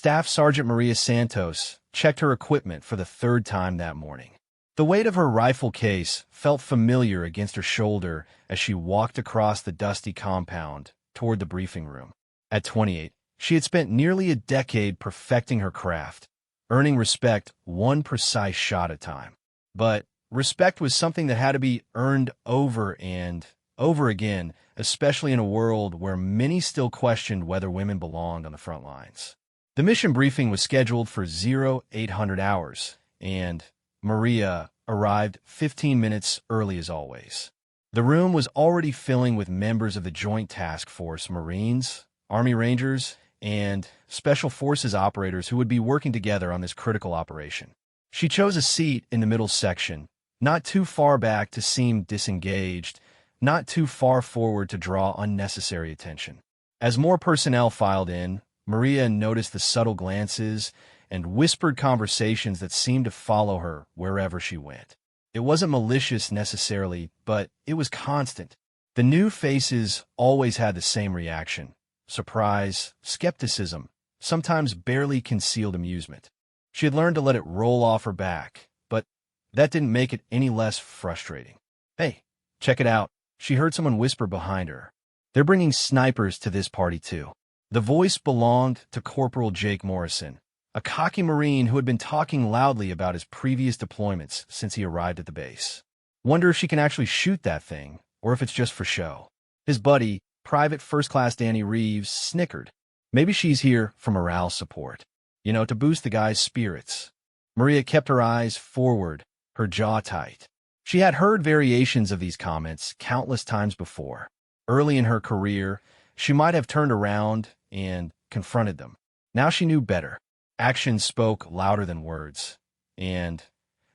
Staff Sergeant Maria Santos checked her equipment for the third time that morning. The weight of her rifle case felt familiar against her shoulder as she walked across the dusty compound toward the briefing room. At 28, she had spent nearly a decade perfecting her craft, earning respect one precise shot at a time. But respect was something that had to be earned over and over again, especially in a world where many still questioned whether women belonged on the front lines. The mission briefing was scheduled for 0800 hours, and Maria arrived 15 minutes early as always. The room was already filling with members of the Joint Task Force, Marines, Army Rangers, and Special Forces operators who would be working together on this critical operation. She chose a seat in the middle section, not too far back to seem disengaged, not too far forward to draw unnecessary attention. As more personnel filed in, Maria noticed the subtle glances and whispered conversations that seemed to follow her wherever she went. It wasn't malicious necessarily, but it was constant. The new faces always had the same reaction: surprise, skepticism, sometimes barely concealed amusement. She had learned to let it roll off her back, but that didn't make it any less frustrating. "Hey, check it out," she heard someone whisper behind her. "They're bringing snipers to this party too." The voice belonged to Corporal Jake Morrison, a cocky Marine who had been talking loudly about his previous deployments since he arrived at the base. Wonder if she can actually shoot that thing, or if it's just for show. His buddy, Private First Class Danny Reeves, snickered. Maybe she's here for morale support. To boost the guy's spirits. Maria kept her eyes forward, her jaw tight. She had heard variations of these comments countless times before. Early in her career, she might have turned around and confronted them. Now she knew better. Actions spoke louder than words, and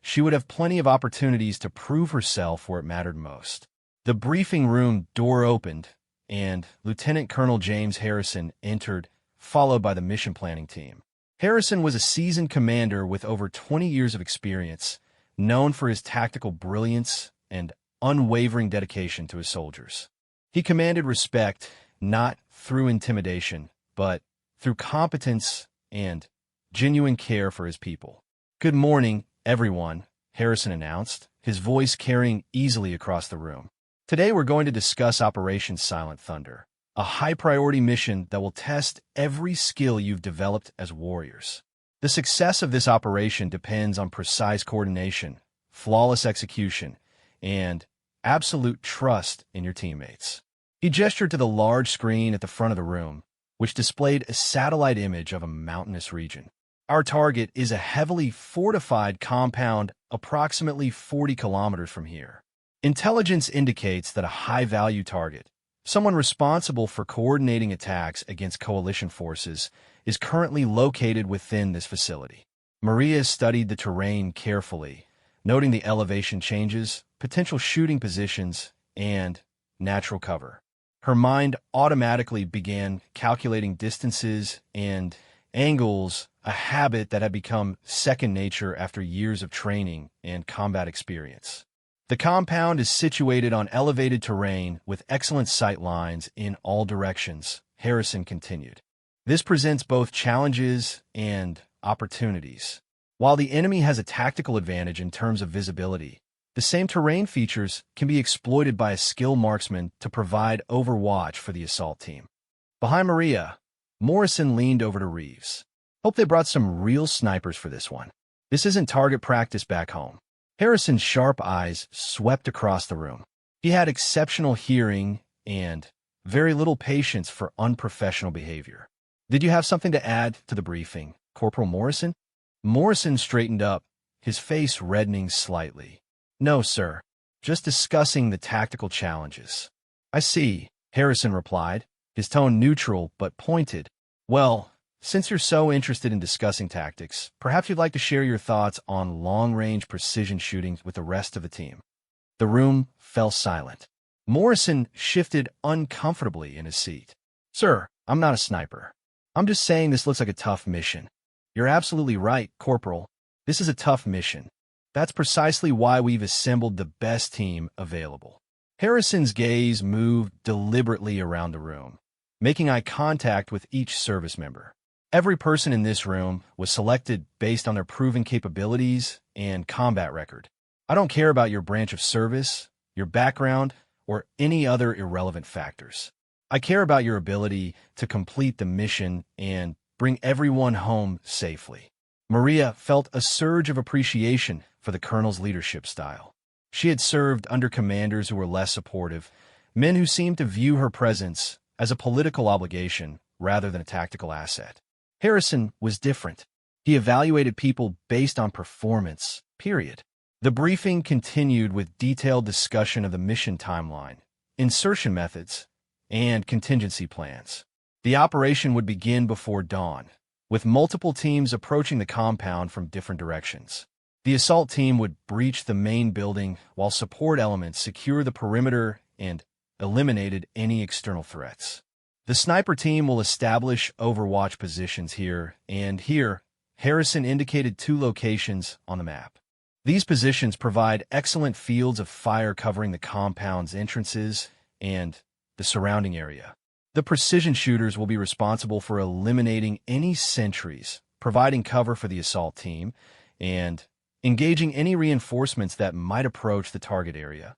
she would have plenty of opportunities to prove herself where it mattered most. The briefing room door opened, and Lieutenant Colonel James Harrison entered, followed by the mission planning team. Harrison was a seasoned commander with over 20 years of experience, known for his tactical brilliance and unwavering dedication to his soldiers. He commanded respect not through intimidation, but through competence and genuine care for his people. "Good morning, everyone," Harrison announced, his voice carrying easily across the room. "Today we're going to discuss Operation Silent Thunder, a high-priority mission that will test every skill you've developed as warriors. The success of this operation depends on precise coordination, flawless execution, and absolute trust in your teammates." He gestured to the large screen at the front of the room, which displayed a satellite image of a mountainous region. "Our target is a heavily fortified compound approximately 40 kilometers from here. Intelligence indicates that a high-value target, someone responsible for coordinating attacks against coalition forces, is currently located within this facility." Maria studied the terrain carefully, noting the elevation changes, potential shooting positions, and natural cover. Her mind automatically began calculating distances and angles, a habit that had become second nature after years of training and combat experience. "The compound is situated on elevated terrain with excellent sight lines in all directions," Harrison continued. "This presents both challenges and opportunities. While the enemy has a tactical advantage in terms of visibility, the same terrain features can be exploited by a skilled marksman to provide overwatch for the assault team." Behind Maria, Morrison leaned over to Reeves. "Hope they brought some real snipers for this one. This isn't target practice back home." Harrison's sharp eyes swept across the room. He had exceptional hearing and very little patience for unprofessional behavior. "Did you have something to add to the briefing, Corporal Morrison?" Morrison straightened up, his face reddening slightly. "No, sir. Just discussing the tactical challenges." "I see," Harrison replied, his tone neutral but pointed. "Well, since you're so interested in discussing tactics, perhaps you'd like to share your thoughts on long-range precision shooting with the rest of the team." The room fell silent. Morrison shifted uncomfortably in his seat. "Sir, I'm not a sniper. I'm just saying this looks like a tough mission." "You're absolutely right, Corporal. This is a tough mission. That's precisely why we've assembled the best team available." Harrison's gaze moved deliberately around the room, making eye contact with each service member. Every person in this room was selected based on their proven capabilities and combat record. I don't care about your branch of service, your background, or any other irrelevant factors. I care about your ability to complete the mission and bring everyone home safely. Maria felt a surge of appreciation for the colonel's leadership style. She had served under commanders who were less supportive, men who seemed to view her presence as a political obligation rather than a tactical asset. Harrison was different. He evaluated people based on performance, period. The briefing continued with detailed discussion of the mission timeline, insertion methods, and contingency plans. The operation would begin before dawn, with multiple teams approaching the compound from different directions. The assault team would breach the main building while support elements secure the perimeter and eliminated any external threats. The sniper team will establish overwatch positions here and here. Harrison indicated 2 locations on the map. These positions provide excellent fields of fire covering the compound's entrances and the surrounding area. The precision shooters will be responsible for eliminating any sentries, providing cover for the assault team, and engaging any reinforcements that might approach the target area.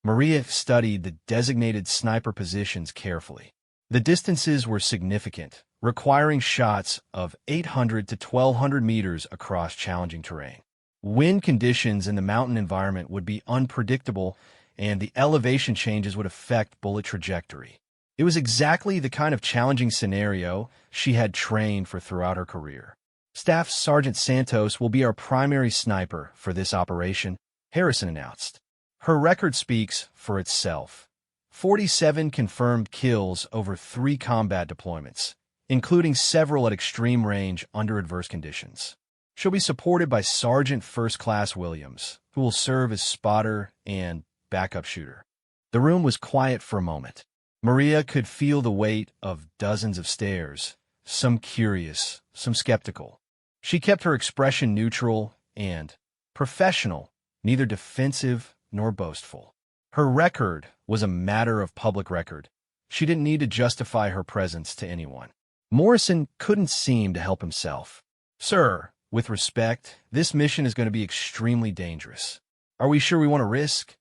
Maria studied the designated sniper positions carefully. The distances were significant, requiring shots of 800 to 1,200 meters across challenging terrain. Wind conditions in the mountain environment would be unpredictable, and the elevation changes would affect bullet trajectory. It was exactly the kind of challenging scenario she had trained for throughout her career. Staff Sergeant Santos will be our primary sniper for this operation, Harrison announced. Her record speaks for itself. 47 confirmed kills over 3 combat deployments, including several at extreme range under adverse conditions. She'll be supported by Sergeant First Class Williams, who will serve as spotter and backup shooter. The room was quiet for a moment. Maria could feel the weight of dozens of stares, some curious, some skeptical. She kept her expression neutral and professional, neither defensive nor boastful. Her record was a matter of public record. She didn't need to justify her presence to anyone. Morrison couldn't seem to help himself. "Sir, with respect, this mission is going to be extremely dangerous. Are we sure we want to risk?"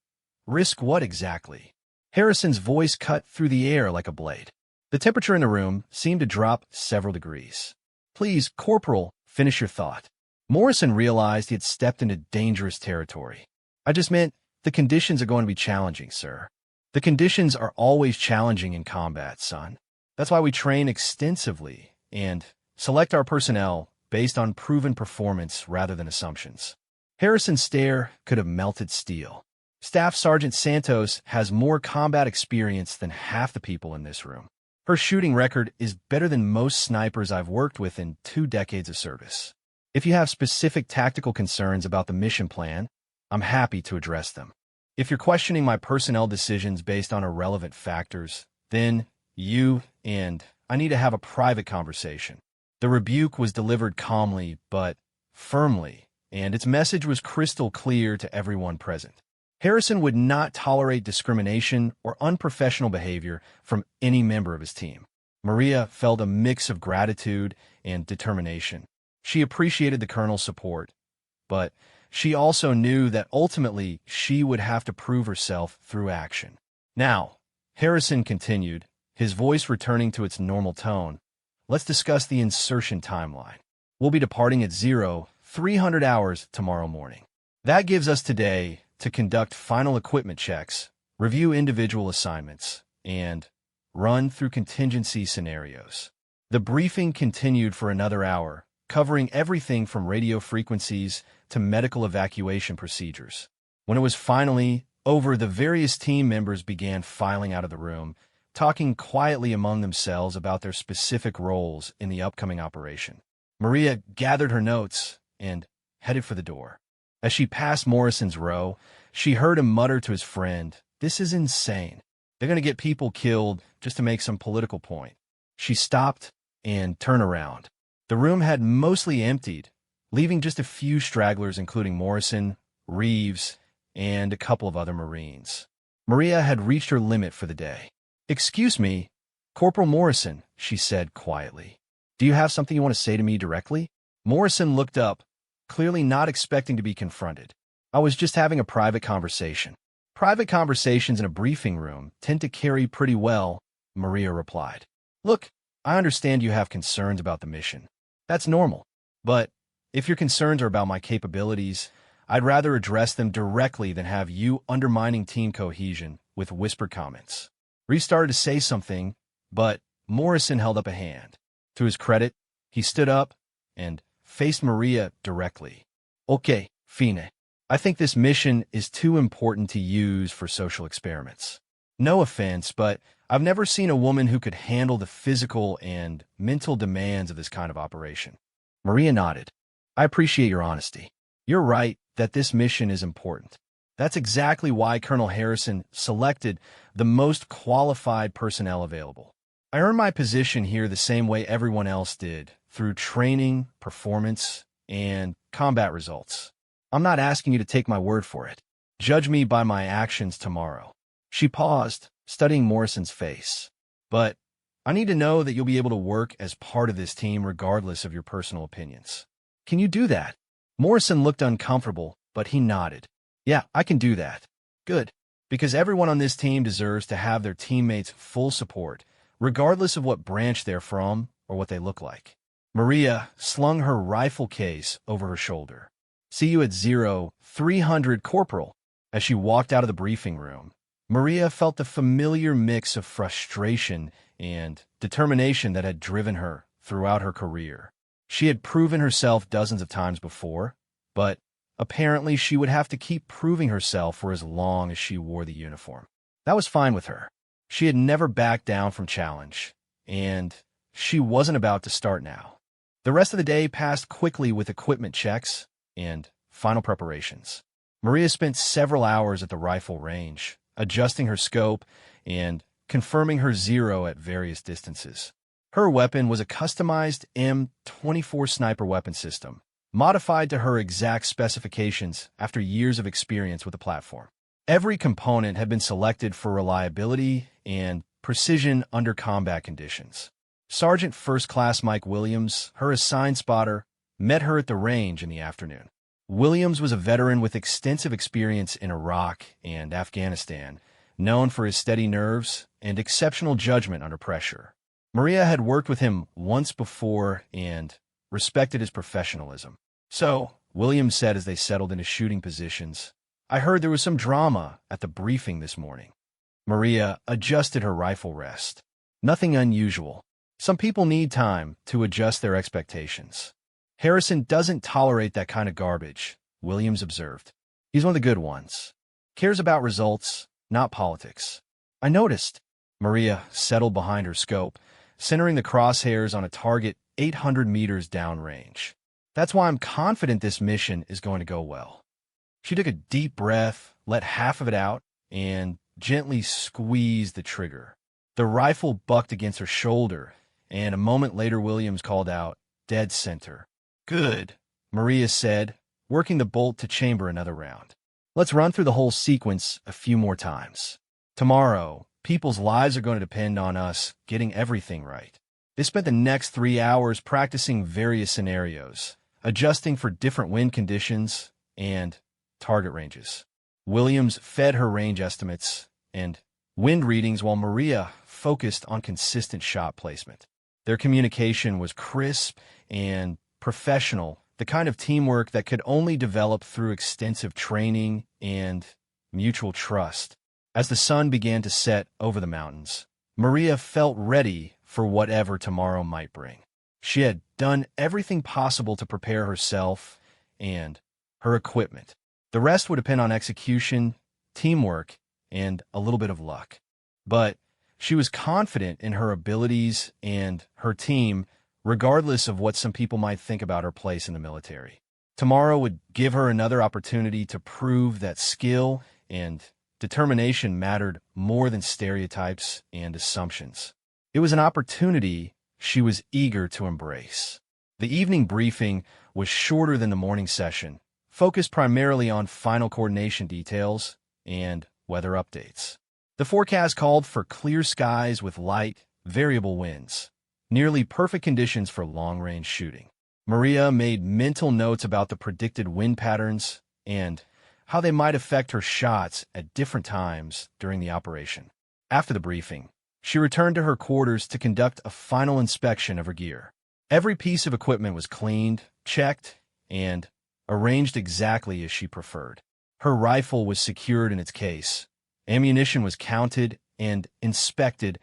"Risk what exactly?" Harrison's voice cut through the air like a blade. The temperature in the room seemed to drop several degrees. "Please, Corporal, finish your thought." Morrison realized he had stepped into dangerous territory. "I just meant the conditions are going to be challenging, sir. The conditions are always challenging in combat, son. That's why we train extensively and select our personnel based on proven performance rather than assumptions." Harrison's stare could have melted steel. Staff Sergeant Santos has more combat experience than half the people in this room. Her shooting record is better than most snipers I've worked with in 2 decades of service. If you have specific tactical concerns about the mission plan, I'm happy to address them. If you're questioning my personnel decisions based on irrelevant factors, then you and I need to have a private conversation. The rebuke was delivered calmly but firmly, and its message was crystal clear to everyone present. Harrison would not tolerate discrimination or unprofessional behavior from any member of his team. Maria felt a mix of gratitude and determination. She appreciated the colonel's support, but she also knew that ultimately she would have to prove herself through action. "Now," Harrison continued, his voice returning to its normal tone, "let's discuss the insertion timeline. We'll be departing at 0300 hours tomorrow morning. That gives us today to conduct final equipment checks, review individual assignments, and run through contingency scenarios." The briefing continued for another hour, covering everything from radio frequencies to medical evacuation procedures. When it was finally over, the various team members began filing out of the room, talking quietly among themselves about their specific roles in the upcoming operation. Maria gathered her notes and headed for the door. As she passed Morrison's row, she heard him mutter to his friend, "This is insane. They're going to get people killed just to make some political point." She stopped and turned around. The room had mostly emptied, leaving just a few stragglers including Morrison, Reeves, and a couple of other Marines. Maria had reached her limit for the day. "Excuse me, Corporal Morrison," she said quietly. Do you have something you want to say to me directly? Morrison looked up, clearly not expecting to be confronted. I was just having a private conversation. Private conversations in a briefing room tend to carry pretty well, Maria replied. Look, I understand you have concerns about the mission. That's normal. But if your concerns are about my capabilities, I'd rather address them directly than have you undermining team cohesion with whispered comments. Reese started to say something, but Morrison held up a hand. To his credit, he stood up and faced Maria directly. Okay, fine. I think this mission is too important to use for social experiments. No offense, but I've never seen a woman who could handle the physical and mental demands of this kind of operation. Maria nodded. I appreciate your honesty. You're right that this mission is important. That's exactly why Colonel Harrison selected the most qualified personnel available. I earned my position here the same way everyone else did, through training, performance, and combat results. I'm not asking you to take my word for it. Judge me by my actions tomorrow. She paused, studying Morrison's face. But I need to know that you'll be able to work as part of this team regardless of your personal opinions. Can you do that? Morrison looked uncomfortable, but he nodded. Yeah, I can do that. Good. Because everyone on this team deserves to have their teammates' full support, regardless of what branch they're from or what they look like. Maria slung her rifle case over her shoulder. See you at 0300, Corporal. As she walked out of the briefing room, Maria felt the familiar mix of frustration and determination that had driven her throughout her career. She had proven herself dozens of times before, but apparently she would have to keep proving herself for as long as she wore the uniform. That was fine with her. She had never backed down from challenge, and she wasn't about to start now. The rest of the day passed quickly with equipment checks and final preparations. Maria spent several hours at the rifle range, adjusting her scope and confirming her zero at various distances. Her weapon was a customized M24 sniper weapon system, modified to her exact specifications after years of experience with the platform. Every component had been selected for reliability and precision under combat conditions. Sergeant First Class Mike Williams, her assigned spotter, met her at the range in the afternoon. Williams was a veteran with extensive experience in Iraq and Afghanistan, known for his steady nerves and exceptional judgment under pressure. Maria had worked with him once before and respected his professionalism. So, Williams said as they settled into shooting positions, I heard there was some drama at the briefing this morning. Maria adjusted her rifle rest. Nothing unusual. Some people need time to adjust their expectations. Harrison doesn't tolerate that kind of garbage, Williams observed. He's one of the good ones. Cares about results, not politics. I noticed. Maria settled behind her scope, centering the crosshairs on a target 800 meters downrange. That's why I'm confident this mission is going to go well. She took a deep breath, let half of it out, and gently squeezed the trigger. The rifle bucked against her shoulder, and a moment later Williams called out, dead center. Good, Maria said, working the bolt to chamber another round. Let's run through the whole sequence a few more times. Tomorrow, people's lives are going to depend on us getting everything right. They spent the next 3 hours practicing various scenarios, adjusting for different wind conditions and target ranges. Williams fed her range estimates and wind readings while Maria focused on consistent shot placement. Their communication was crisp and professional, the kind of teamwork that could only develop through extensive training and mutual trust. As the sun began to set over the mountains, Maria felt ready for whatever tomorrow might bring. She had done everything possible to prepare herself and her equipment. The rest would depend on execution, teamwork, and a little bit of luck. But she was confident in her abilities and her team, regardless of what some people might think about her place in the military. Tomorrow would give her another opportunity to prove that skill and determination mattered more than stereotypes and assumptions. It was an opportunity she was eager to embrace. The evening briefing was shorter than the morning session, focused primarily on final coordination details and weather updates. The forecast called for clear skies with light, variable winds. nearly perfect conditions for long-range shooting. Maria made mental notes about the predicted wind patterns and how they might affect her shots at different times during the operation. After the briefing, she returned to her quarters to conduct a final inspection of her gear. Every piece of equipment was cleaned, checked, and arranged exactly as she preferred. Her rifle was secured in its case. Ammunition was counted and inspected,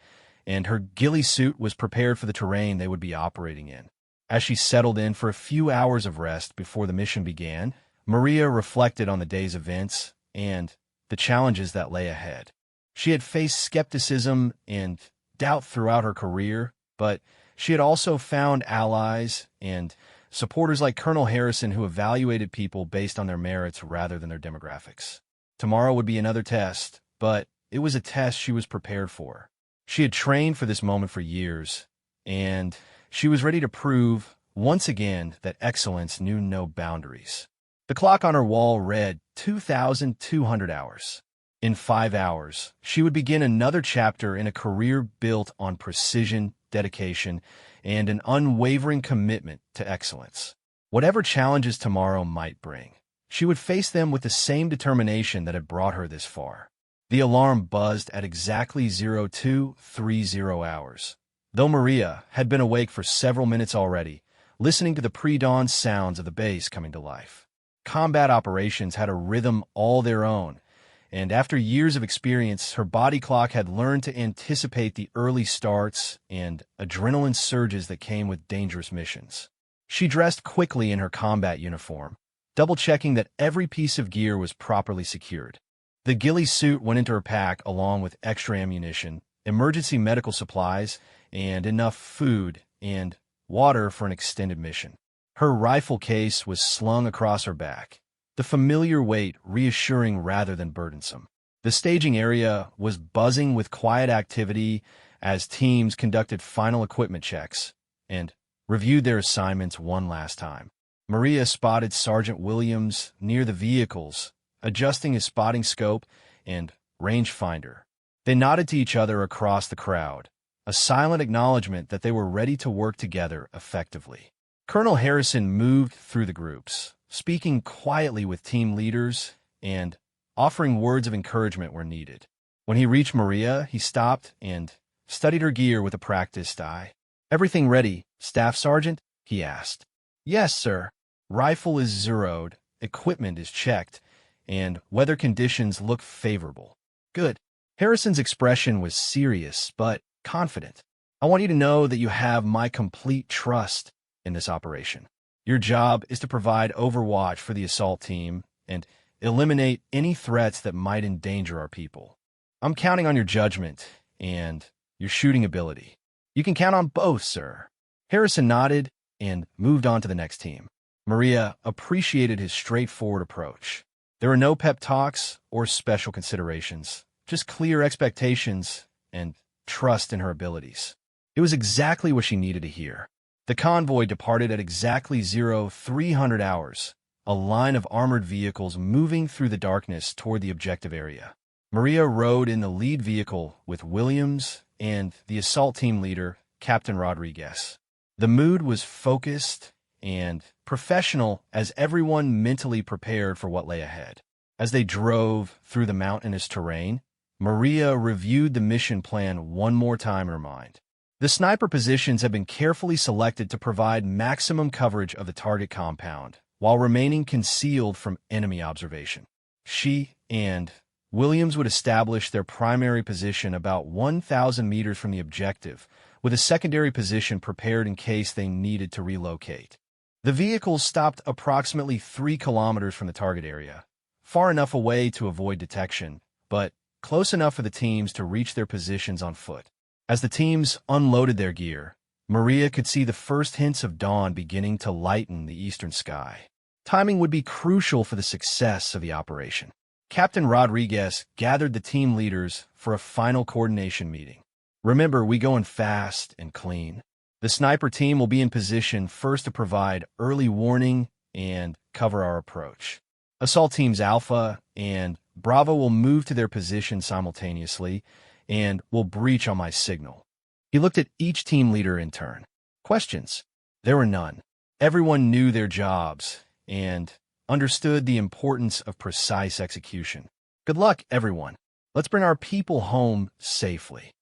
and her ghillie suit was prepared for the terrain they would be operating in. As she settled in for a few hours of rest before the mission began, Maria reflected on the day's events and the challenges that lay ahead. She had faced skepticism and doubt throughout her career, but she had also found allies and supporters like Colonel Harrison who evaluated people based on their merits rather than their demographics. Tomorrow would be another test, but it was a test she was prepared for. She had trained for this moment for years, and she was ready to prove, once again, that excellence knew no boundaries. The clock on her wall read 2,200 hours. In 5 hours, she would begin another chapter in a career built on precision, dedication, and an unwavering commitment to excellence. Whatever challenges tomorrow might bring, she would face them with the same determination that had brought her this far. The alarm buzzed at exactly 0230 hours. Though Maria had been awake for several minutes already, listening to the pre-dawn sounds of the base coming to life. Combat operations had a rhythm all their own, and after years of experience, her body clock had learned to anticipate the early starts and adrenaline surges that came with dangerous missions. She dressed quickly in her combat uniform, double-checking that every piece of gear was properly secured. The ghillie suit went into her pack along with extra ammunition, emergency medical supplies, and enough food and water for an extended mission. Her rifle case was slung across her back, the familiar weight reassuring rather than burdensome. The staging area was buzzing with quiet activity as teams conducted final equipment checks and reviewed their assignments one last time. Maria spotted Sergeant Williams near the vehicles, adjusting his spotting scope and rangefinder. They nodded to each other across the crowd, a silent acknowledgement that they were ready to work together effectively. Colonel Harrison moved through the groups, speaking quietly with team leaders and offering words of encouragement where needed. When he reached Maria, he stopped and studied her gear with a practiced eye. "Everything ready, Staff Sergeant?" he asked. "Yes, sir. Rifle is zeroed, equipment is checked, and weather conditions look favorable." "Good." Harrison's expression was serious but confident. "I want you to know that you have my complete trust in this operation. Your job is to provide overwatch for the assault team and eliminate any threats that might endanger our people. I'm counting on your judgment and your shooting ability." "You can count on both, sir." Harrison nodded and moved on to the next team. Maria appreciated his straightforward approach. There were no pep talks or special considerations, just clear expectations and trust in her abilities. It was exactly what she needed to hear. The convoy departed at exactly 0300 hours, a line of armored vehicles moving through the darkness toward the objective area. Maria rode in the lead vehicle with Williams and the assault team leader, Captain Rodriguez. The mood was focused and professional as everyone mentally prepared for what lay ahead. As they drove through the mountainous terrain, Maria reviewed the mission plan one more time in her mind. The sniper positions had been carefully selected to provide maximum coverage of the target compound, while remaining concealed from enemy observation. She and Williams would establish their primary position about 1,000 meters from the objective, with a secondary position prepared in case they needed to relocate. The vehicles stopped approximately 3 kilometers from the target area, far enough away to avoid detection, but close enough for the teams to reach their positions on foot. As the teams unloaded their gear, Maria could see the first hints of dawn beginning to lighten the eastern sky. Timing would be crucial for the success of the operation. Captain Rodriguez gathered the team leaders for a final coordination meeting. "Remember, we go in fast and clean. The sniper team will be in position first to provide early warning and cover our approach. Assault teams Alpha and Bravo will move to their positions simultaneously and will breach on my signal. He looked at each team leader in turn. Questions? There were none. Everyone knew their jobs and understood the importance of precise execution. Good luck, everyone. Let's bring our people home safely.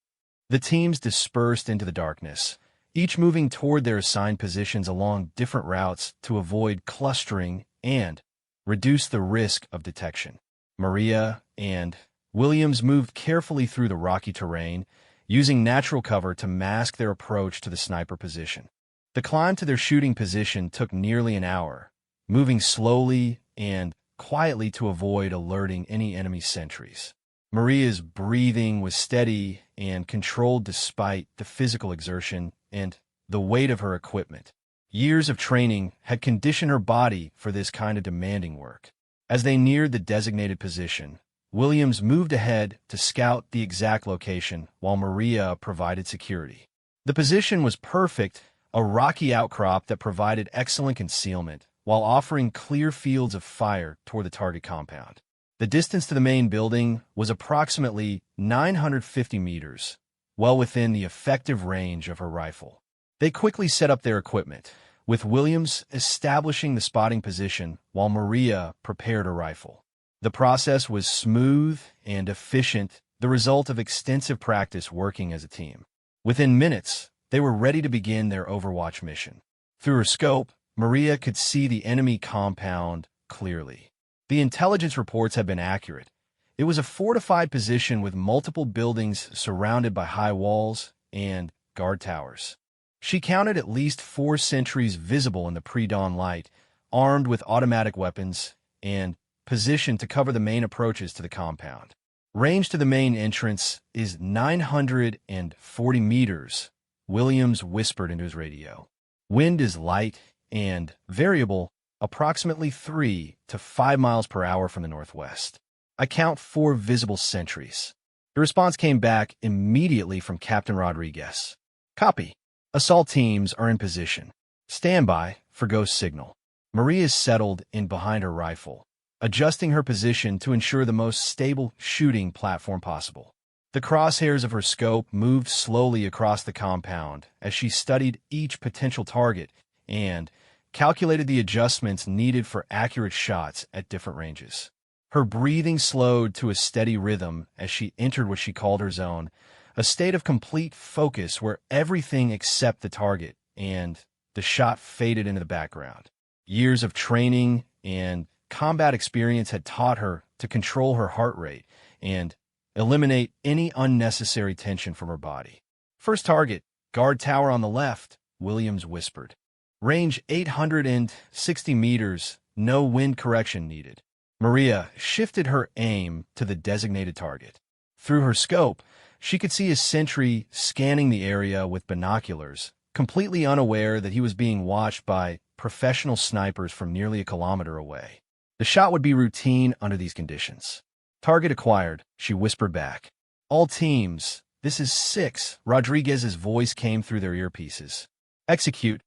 The teams dispersed into the darkness, each moving toward their assigned positions along different routes to avoid clustering and reduce the risk of detection. Maria and Williams moved carefully through the rocky terrain, using natural cover to mask their approach to the sniper position. The climb to their shooting position took nearly an hour, moving slowly and quietly to avoid alerting any enemy sentries. Maria's breathing was steady and controlled despite the physical exertion and the weight of her equipment. Years of training had conditioned her body for this kind of demanding work. As they neared the designated position, Williams moved ahead to scout the exact location while Maria provided security. The position was perfect, a rocky outcrop that provided excellent concealment while offering clear fields of fire toward the target compound. The distance to the main building was approximately 950 meters, well within the effective range of her rifle. They quickly set up their equipment, with Williams establishing the spotting position while Maria prepared her rifle. The process was smooth and efficient, the result of extensive practice working as a team. Within minutes, they were ready to begin their Overwatch mission. Through her scope, Maria could see the enemy compound clearly. The intelligence reports had been accurate. It was a fortified position with multiple buildings surrounded by high walls and guard towers. She counted at least 4 sentries visible in the pre-dawn light, armed with automatic weapons and positioned to cover the main approaches to the compound. Range to the main entrance is 940 meters, Williams whispered into his radio. Wind is light and variable, approximately 3 to 5 miles per hour from the northwest. I count 4 visible sentries. The response came back immediately from Captain Rodriguez. Copy. Assault teams are in position. Stand by for ghost signal. Maria is settled in behind her rifle, adjusting her position to ensure the most stable shooting platform possible. The crosshairs of her scope moved slowly across the compound as she studied each potential target and calculated the adjustments needed for accurate shots at different ranges. Her breathing slowed to a steady rhythm as she entered what she called her zone, a state of complete focus where everything except the target and the shot faded into the background. Years of training and combat experience had taught her to control her heart rate and eliminate any unnecessary tension from her body. First target, guard tower on the left, Williams whispered. Range 860 meters, no wind correction needed. Maria shifted her aim to the designated target. Through her scope, she could see a sentry scanning the area with binoculars, completely unaware that he was being watched by professional snipers from nearly a kilometer away. The shot would be routine under these conditions. Target acquired, she whispered back. All teams, this is 6. Rodriguez's voice came through their earpieces. Execute.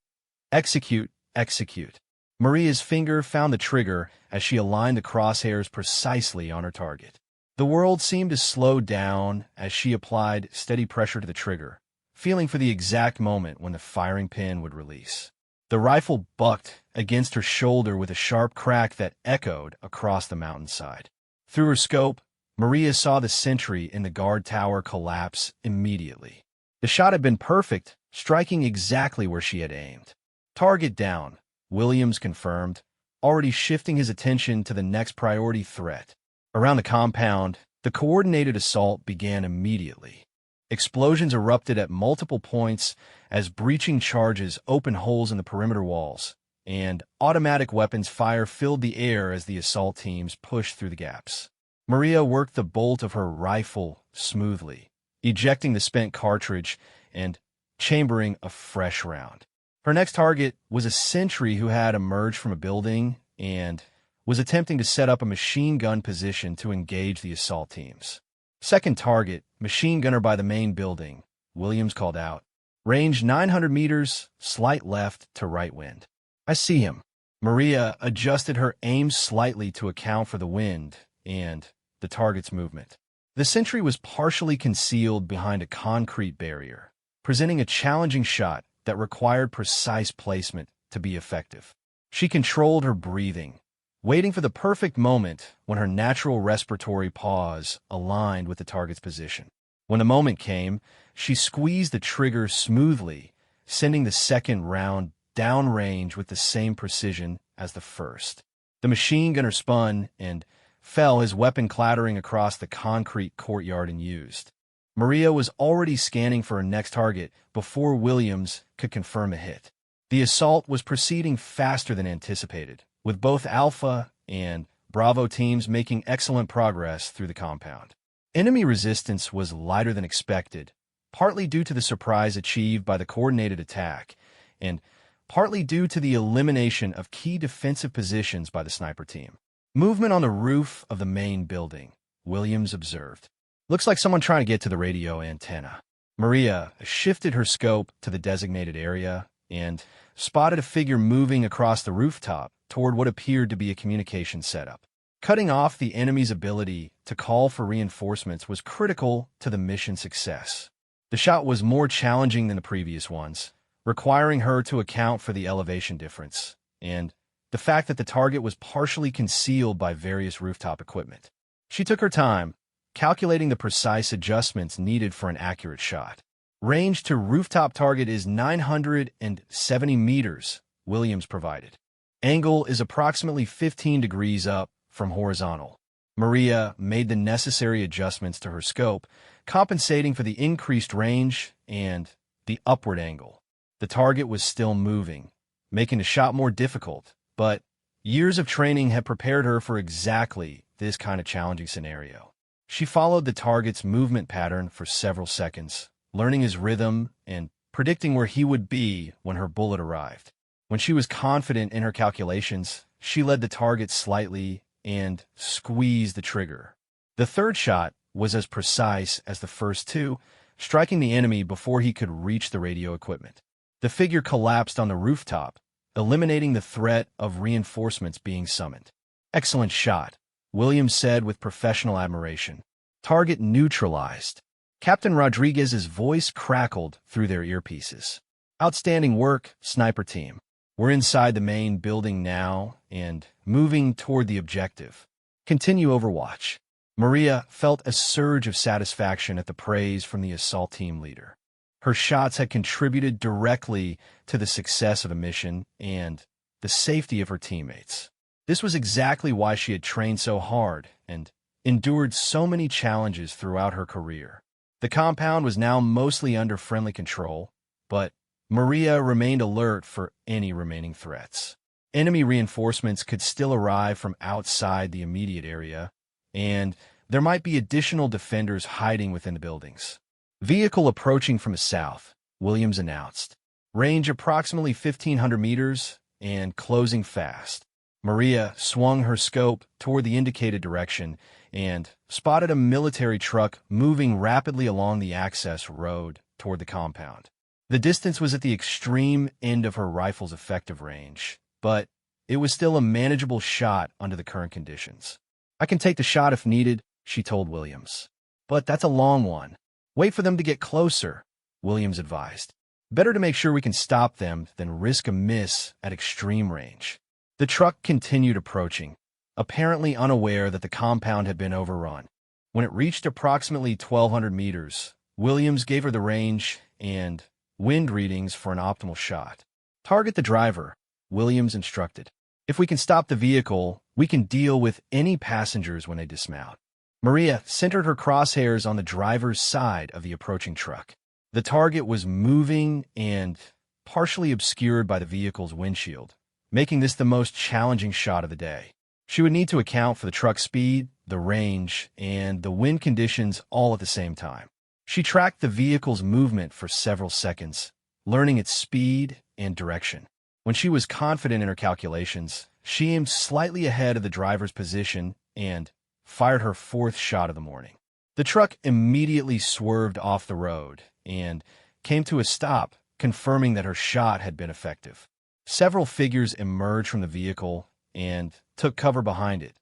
Execute, execute. Maria's finger found the trigger as she aligned the crosshairs precisely on her target. The world seemed to slow down as she applied steady pressure to the trigger, feeling for the exact moment when the firing pin would release. The rifle bucked against her shoulder with a sharp crack that echoed across the mountainside. Through her scope, Maria saw the sentry in the guard tower collapse immediately. The shot had been perfect, striking exactly where she had aimed. Target down, Williams confirmed, already shifting his attention to the next priority threat. Around the compound, the coordinated assault began immediately. Explosions erupted at multiple points as breaching charges opened holes in the perimeter walls, and automatic weapons fire filled the air as the assault teams pushed through the gaps. Maria worked the bolt of her rifle smoothly, ejecting the spent cartridge and chambering a fresh round. Her next target was a sentry who had emerged from a building and was attempting to set up a machine gun position to engage the assault teams. Second target, machine gunner by the main building, Williams called out. Range 900 meters, slight left to right wind. I see him. Maria adjusted her aim slightly to account for the wind and the target's movement. The sentry was partially concealed behind a concrete barrier. presenting a challenging shot that required precise placement to be effective. She controlled her breathing, waiting for the perfect moment when her natural respiratory pause aligned with the target's position. When the moment came, she squeezed the trigger smoothly, sending the second round downrange with the same precision as the first. The machine gunner spun and fell, his weapon clattering across the concrete courtyard unused. Maria was already scanning for her next target before Williams could confirm a hit. The assault was proceeding faster than anticipated, with both Alpha and Bravo teams making excellent progress through the compound. Enemy resistance was lighter than expected, partly due to the surprise achieved by the coordinated attack, and partly due to the elimination of key defensive positions by the sniper team. Movement on the roof of the main building, Williams observed. Looks like someone trying to get to the radio antenna. Maria shifted her scope to the designated area and spotted a figure moving across the rooftop toward what appeared to be a communication setup. Cutting off the enemy's ability to call for reinforcements was critical to the mission's success. The shot was more challenging than the previous ones, requiring her to account for the elevation difference and the fact that the target was partially concealed by various rooftop equipment. She took her time, calculating the precise adjustments needed for an accurate shot. Range to rooftop target is 970 meters, Williams provided. Angle is approximately 15 degrees up from horizontal. Maria made the necessary adjustments to her scope, compensating for the increased range and the upward angle. The target was still moving, making the shot more difficult, but years of training had prepared her for exactly this kind of challenging scenario. She followed the target's movement pattern for several seconds, learning his rhythm and predicting where he would be when her bullet arrived. When she was confident in her calculations, she led the target slightly and squeezed the trigger. The third shot was as precise as the first two, striking the enemy before he could reach the radio equipment. The figure collapsed on the rooftop, eliminating the threat of reinforcements being summoned. "Excellent shot," Williams said with professional admiration. "Target neutralized." Captain Rodriguez's voice crackled through their earpieces. "Outstanding work, sniper team. We're inside the main building now and moving toward the objective. Continue Overwatch." Maria felt a surge of satisfaction at the praise from the assault team leader. Her shots had contributed directly to the success of the mission and the safety of her teammates. This was exactly why she had trained so hard and endured so many challenges throughout her career. The compound was now mostly under friendly control, but Maria remained alert for any remaining threats. Enemy reinforcements could still arrive from outside the immediate area, and there might be additional defenders hiding within the buildings. "Vehicle approaching from the south," Williams announced. "Range approximately 1,500 meters and closing fast." Maria swung her scope toward the indicated direction and spotted a military truck moving rapidly along the access road toward the compound. The distance was at the extreme end of her rifle's effective range, but it was still a manageable shot under the current conditions. "I can take the shot if needed," she told Williams. "But that's a long one. Wait for them to get closer," Williams advised. "Better to make sure we can stop them than risk a miss at extreme range." The truck continued approaching, apparently unaware that the compound had been overrun. When it reached approximately 1,200 meters, Williams gave her the range and wind readings for an optimal shot. "Target the driver," Williams instructed. "If we can stop the vehicle, we can deal with any passengers when they dismount." Maria centered her crosshairs on the driver's side of the approaching truck. The target was moving and partially obscured by the vehicle's windshield, making this the most challenging shot of the day. She would need to account for the truck's speed, the range, and the wind conditions all at the same time. She tracked the vehicle's movement for several seconds, learning its speed and direction. When she was confident in her calculations, she aimed slightly ahead of the driver's position and fired her fourth shot of the morning. The truck immediately swerved off the road and came to a stop, confirming that her shot had been effective. Several figures emerged from the vehicle and took cover behind it,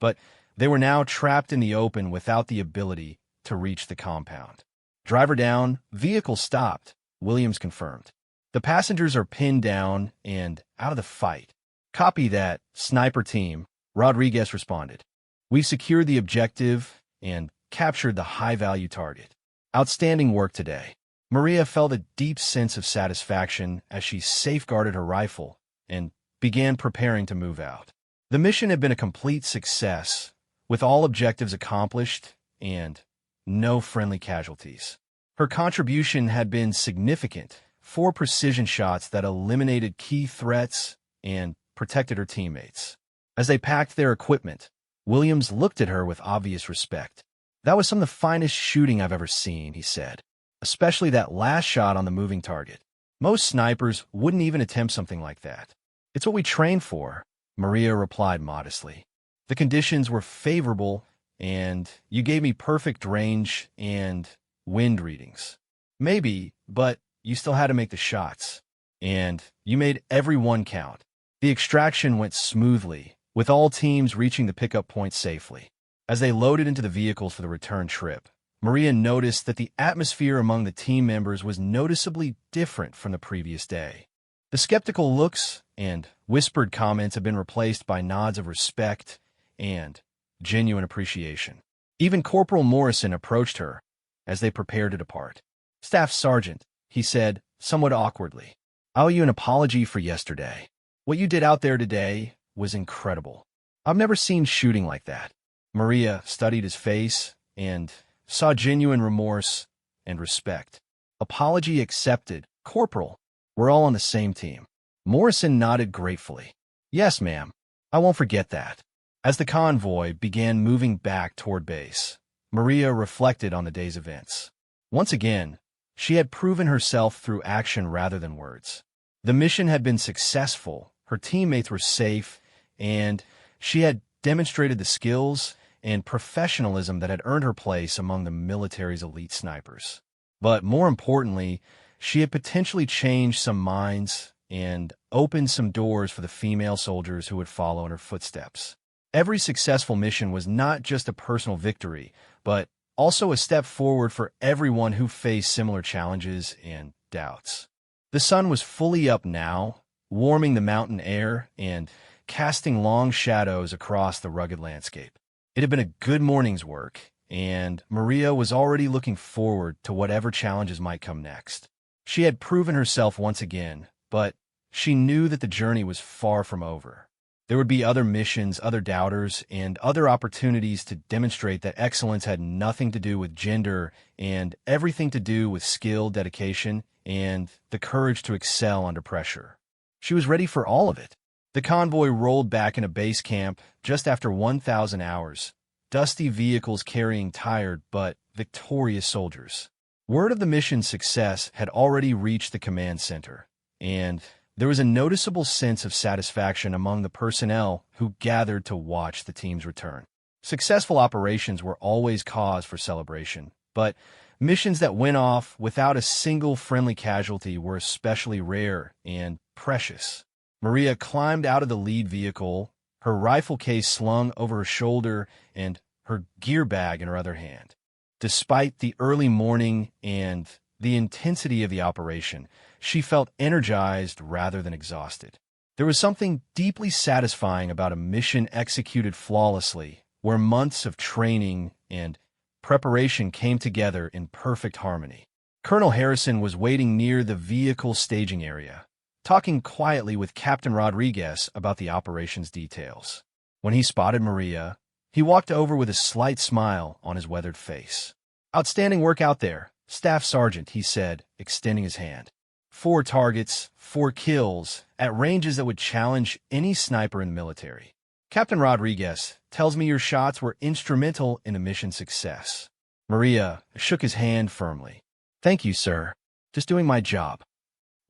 but they were now trapped in the open without the ability to reach the compound. "Driver down, vehicle stopped," Williams confirmed. The passengers are pinned down and out of the fight. Copy that, sniper team, Rodriguez responded. We've secured the objective and captured the high-value target. Outstanding work today. Maria felt a deep sense of satisfaction as she safeguarded her rifle and began preparing to move out. The mission had been a complete success, with all objectives accomplished and no friendly casualties. Her contribution had been significant, 4 precision shots that eliminated key threats and protected her teammates. As they packed their equipment, Williams looked at her with obvious respect. That was some of the finest shooting I've ever seen, he said, especially that last shot on the moving target. Most snipers wouldn't even attempt something like that. It's what we train for, Maria replied modestly. The conditions were favorable, and you gave me perfect range and wind readings. Maybe, but you still had to make the shots, and you made every one count. The extraction went smoothly, with all teams reaching the pickup point safely. As they loaded into the vehicles for the return trip, Maria noticed that the atmosphere among the team members was noticeably different from the previous day. The skeptical looks and whispered comments had been replaced by nods of respect and genuine appreciation. Even Corporal Morrison approached her as they prepared to depart. "Staff Sergeant," he said, somewhat awkwardly, "I owe you an apology for yesterday. What you did out there today was incredible. I've never seen shooting like that." Maria studied his face and saw genuine remorse and respect. "Apology accepted, Corporal. We're all on the same team." Morrison nodded gratefully. "Yes, ma'am. I won't forget that." As the convoy began moving back toward base, Maria reflected on the day's events. Once again, she had proven herself through action rather than words. The mission had been successful, her teammates were safe, and she had demonstrated the skills and professionalism that had earned her place among the military's elite snipers. But more importantly, she had potentially changed some minds and opened some doors for the female soldiers who would follow in her footsteps. Every successful mission was not just a personal victory, but also a step forward for everyone who faced similar challenges and doubts. The sun was fully up now, warming the mountain air and casting long shadows across the rugged landscape. It had been a good morning's work, and Maria was already looking forward to whatever challenges might come next. She had proven herself once again, but she knew that the journey was far from over. There would be other missions, other doubters, and other opportunities to demonstrate that excellence had nothing to do with gender and everything to do with skill, dedication, and the courage to excel under pressure. She was ready for all of it. The convoy rolled back into base camp just after 1,000 hours, dusty vehicles carrying tired but victorious soldiers. Word of the mission's success had already reached the command center, and there was a noticeable sense of satisfaction among the personnel who gathered to watch the team's return. Successful operations were always cause for celebration, but missions that went off without a single friendly casualty were especially rare and precious. Maria climbed out of the lead vehicle, her rifle case slung over her shoulder and her gear bag in her other hand. Despite the early morning and the intensity of the operation, she felt energized rather than exhausted. There was something deeply satisfying about a mission executed flawlessly, where months of training and preparation came together in perfect harmony. Colonel Harrison was waiting near the vehicle staging area, talking quietly with Captain Rodriguez about the operation's details. When he spotted Maria, he walked over with a slight smile on his weathered face. "Outstanding work out there, Staff Sergeant," he said, extending his hand. 4 targets, 4 kills, at ranges that would challenge any sniper in the military. "Captain Rodriguez tells me your shots were instrumental in the mission's success." Maria shook his hand firmly. "Thank you, sir. Just doing my job."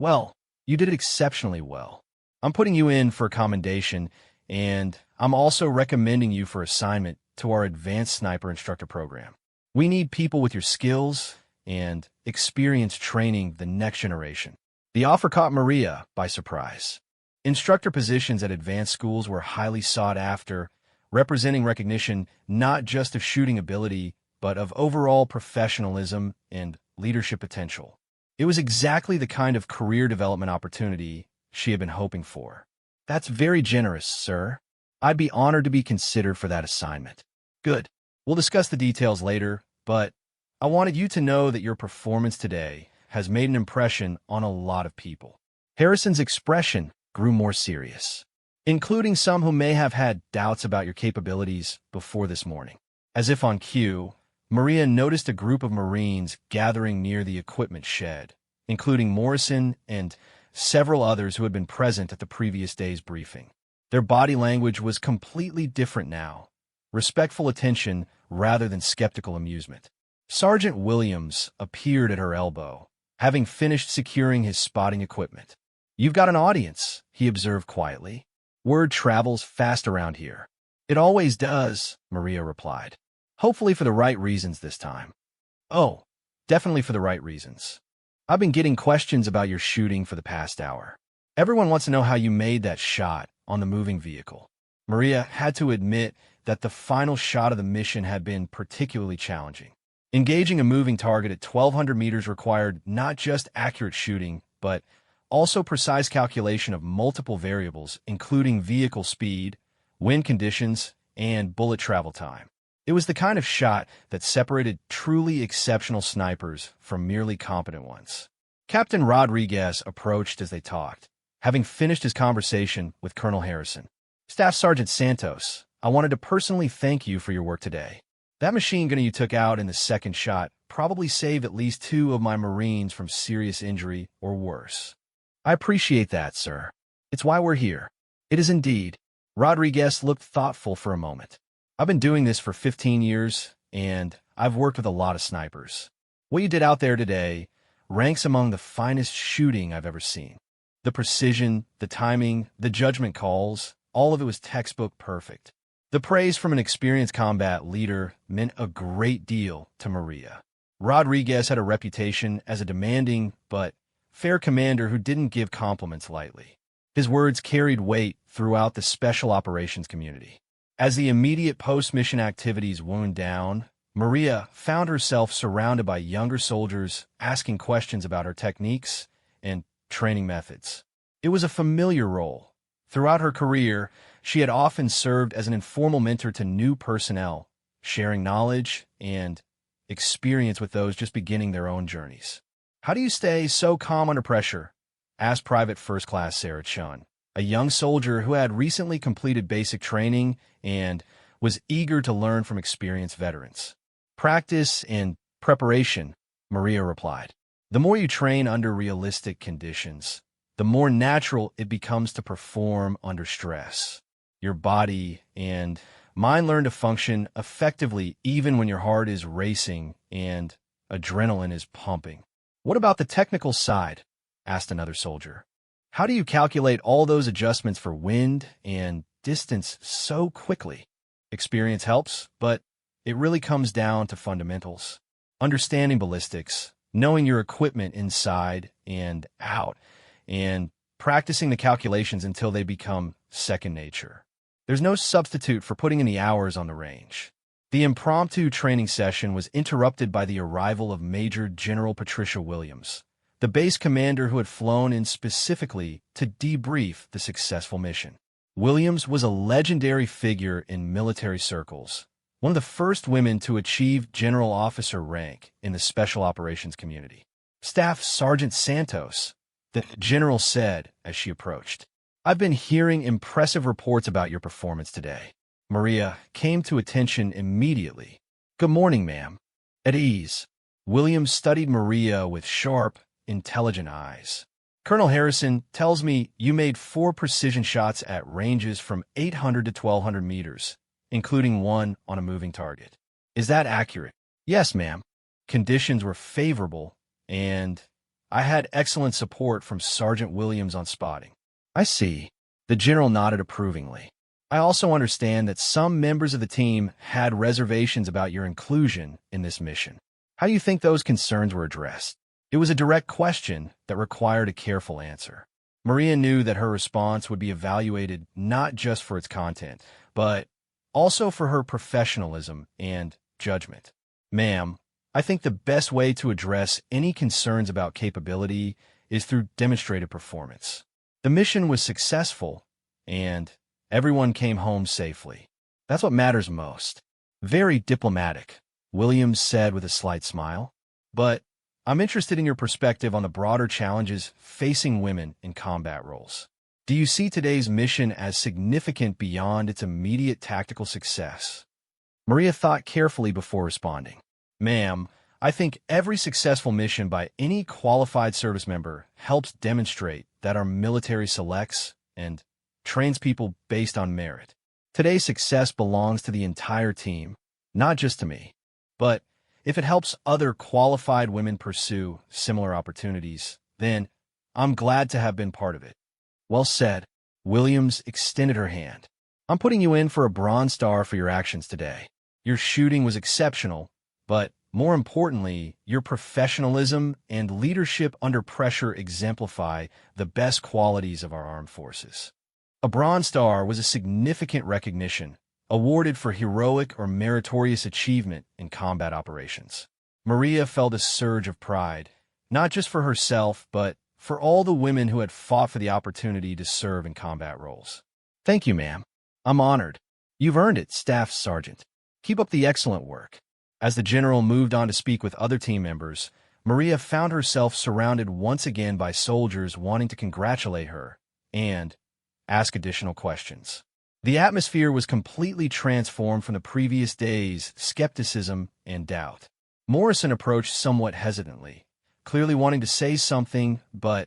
"Well, you did it exceptionally well. I'm putting you in for a commendation, and I'm also recommending you for assignment to our Advanced Sniper Instructor program. We need people with your skills and experience training the next generation." The offer caught Maria by surprise. Instructor positions at advanced schools were highly sought after, representing recognition not just of shooting ability, but of overall professionalism and leadership potential. It was exactly the kind of career development opportunity she had been hoping for. That's very generous, sir. I'd be honored to be considered for that assignment. Good. We'll discuss the details later, but I wanted you to know that your performance today has made an impression on a lot of people. Harrison's expression grew more serious, including some who may have had doubts about your capabilities before this morning. As if on cue, Maria noticed a group of Marines gathering near the equipment shed, including Morrison and several others who had been present at the previous day's briefing. Their body language was completely different now, respectful attention rather than skeptical amusement. Sergeant Williams appeared at her elbow, having finished securing his spotting equipment. "You've got an audience," he observed quietly. "Word travels fast around here." "It always does," Maria replied. "Hopefully for the right reasons this time." "Oh, definitely for the right reasons. I've been getting questions about your shooting for the past hour. Everyone wants to know how you made that shot on the moving vehicle." Maria had to admit that the final shot of the mission had been particularly challenging. Engaging a moving target at 1,200 meters required not just accurate shooting, but also precise calculation of multiple variables, including vehicle speed, wind conditions, and bullet travel time. It was the kind of shot that separated truly exceptional snipers from merely competent ones. Captain Rodriguez approached as they talked, having finished his conversation with Colonel Harrison. "Staff Sergeant Santos, I wanted to personally thank you for your work today. That machine gun you took out in the second shot probably saved at least 2 of my Marines from serious injury or worse." "I appreciate that, sir. It's why we're here." "It is indeed." Rodriguez looked thoughtful for a moment. "I've been doing this for 15 years, and I've worked with a lot of snipers. What you did out there today ranks among the finest shooting I've ever seen. The precision, the timing, the judgment calls, all of it was textbook perfect." The praise from an experienced combat leader meant a great deal to Maria. Rodriguez had a reputation as a demanding but fair commander who didn't give compliments lightly. His words carried weight throughout the special operations community. As the immediate post-mission activities wound down, Maria found herself surrounded by younger soldiers asking questions about her techniques and training methods. It was a familiar role. Throughout her career, she had often served as an informal mentor to new personnel, sharing knowledge and experience with those just beginning their own journeys. "How do you stay so calm under pressure?" asked Private First Class Sarah Chun, a young soldier who had recently completed basic training and was eager to learn from experienced veterans. "Practice and preparation," Maria replied. "The more you train under realistic conditions, the more natural it becomes to perform under stress. Your body and mind learn to function effectively even when your heart is racing and adrenaline is pumping." "What about the technical side?" asked another soldier. "How do you calculate all those adjustments for wind and distance so quickly?" "Experience helps, but it really comes down to fundamentals. Understanding ballistics, knowing your equipment inside and out, and practicing the calculations until they become second nature. There's no substitute for putting in the hours on the range." The impromptu training session was interrupted by the arrival of Major General Patricia Williams, the base commander who had flown in specifically to debrief the successful mission. Williams was a legendary figure in military circles, one of the first women to achieve general officer rank in the special operations community. "Staff Sergeant Santos," the general said as she approached, "I've been hearing impressive reports about your performance today." Maria came to attention immediately. "Good morning, ma'am." "At ease." Williams studied Maria with sharp, intelligent eyes. "Colonel Harrison tells me you made 4 precision shots at ranges from 800 to 1,200 meters, including one on a moving target. Is that accurate?" "Yes, ma'am. Conditions were favorable, and I had excellent support from Sergeant Williams on spotting." "I see." The general nodded approvingly. "I also understand that some members of the team had reservations about your inclusion in this mission. How do you think those concerns were addressed?" It was a direct question that required a careful answer. Maria knew that her response would be evaluated not just for its content, but also for her professionalism and judgment. "Ma'am, I think the best way to address any concerns about capability is through demonstrated performance. The mission was successful, and everyone came home safely. That's what matters most. Very diplomatic, Williams said with a slight smile. But I'm interested in your perspective on the broader challenges facing women in combat roles. Do you see today's mission as significant beyond its immediate tactical success? Maria thought carefully before responding. Ma'am, I think every successful mission by any qualified service member helps demonstrate that our military selects and trains people based on merit. Today's success belongs to the entire team, not just to me. But if it helps other qualified women pursue similar opportunities, then I'm glad to have been part of it. Well said. Williams extended her hand. I'm putting you in for a Bronze Star for your actions today. Your shooting was exceptional, but more importantly, your professionalism and leadership under pressure exemplify the best qualities of our armed forces. A Bronze Star was a significant recognition, awarded for heroic or meritorious achievement in combat operations. Maria felt a surge of pride, not just for herself, but for all the women who had fought for the opportunity to serve in combat roles. Thank you, ma'am. I'm honored. You've earned it, Staff Sergeant. Keep up the excellent work. As the general moved on to speak with other team members, Maria found herself surrounded once again by soldiers wanting to congratulate her and ask additional questions. The atmosphere was completely transformed from the previous day's skepticism and doubt. Morrison approached somewhat hesitantly, clearly wanting to say something, but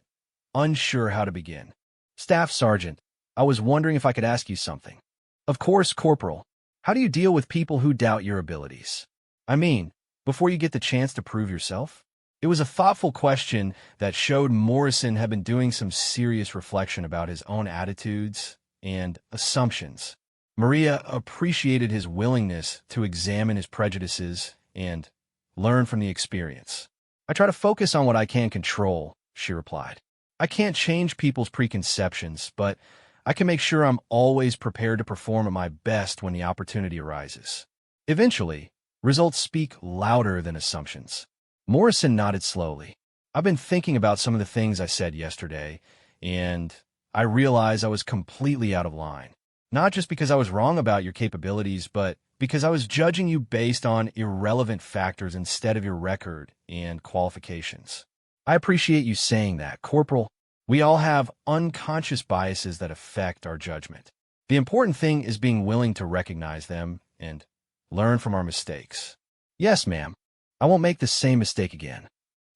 unsure how to begin. Staff Sergeant, I was wondering if I could ask you something. Of course, Corporal. How do you deal with people who doubt your abilities? I mean, before you get the chance to prove yourself? It was a thoughtful question that showed Morrison had been doing some serious reflection about his own attitudes and assumptions. Maria appreciated his willingness to examine his prejudices and learn from the experience. I try to focus on what I can control, she replied. I can't change people's preconceptions, but I can make sure I'm always prepared to perform at my best when the opportunity arises. Eventually, results speak louder than assumptions. Morrison nodded slowly. I've been thinking about some of the things I said yesterday, and I realized I was completely out of line. Not just because I was wrong about your capabilities, but because I was judging you based on irrelevant factors instead of your record and qualifications. I appreciate you saying that, Corporal. We all have unconscious biases that affect our judgment. The important thing is being willing to recognize them and learn from our mistakes. Yes, ma'am. I won't make the same mistake again.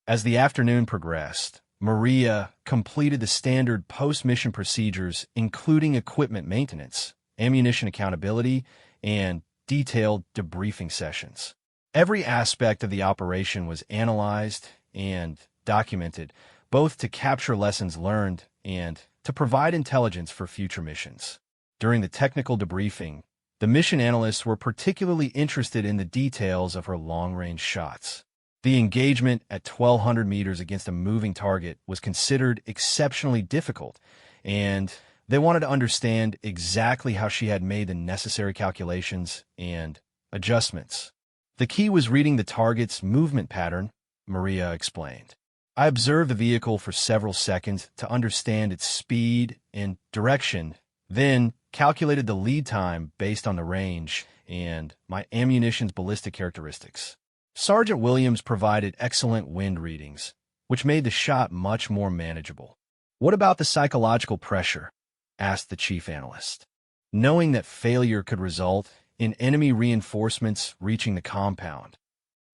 As the afternoon progressed, Maria completed the standard post-mission procedures, including equipment maintenance, ammunition accountability, and detailed debriefing sessions. Every aspect of the operation was analyzed and documented, both to capture lessons learned and to provide intelligence for future missions. During the technical debriefing, the mission analysts were particularly interested in the details of her long-range shots. The engagement at 1,200 meters against a moving target was considered exceptionally difficult, and they wanted to understand exactly how she had made the necessary calculations and adjustments. The key was reading the target's movement pattern, Maria explained. I observed the vehicle for several seconds to understand its speed and direction, then calculated the lead time based on the range and my ammunition's ballistic characteristics. Sergeant Williams provided excellent wind readings, which made the shot much more manageable. What about the psychological pressure? Asked the chief analyst. Knowing that failure could result in enemy reinforcements reaching the compound.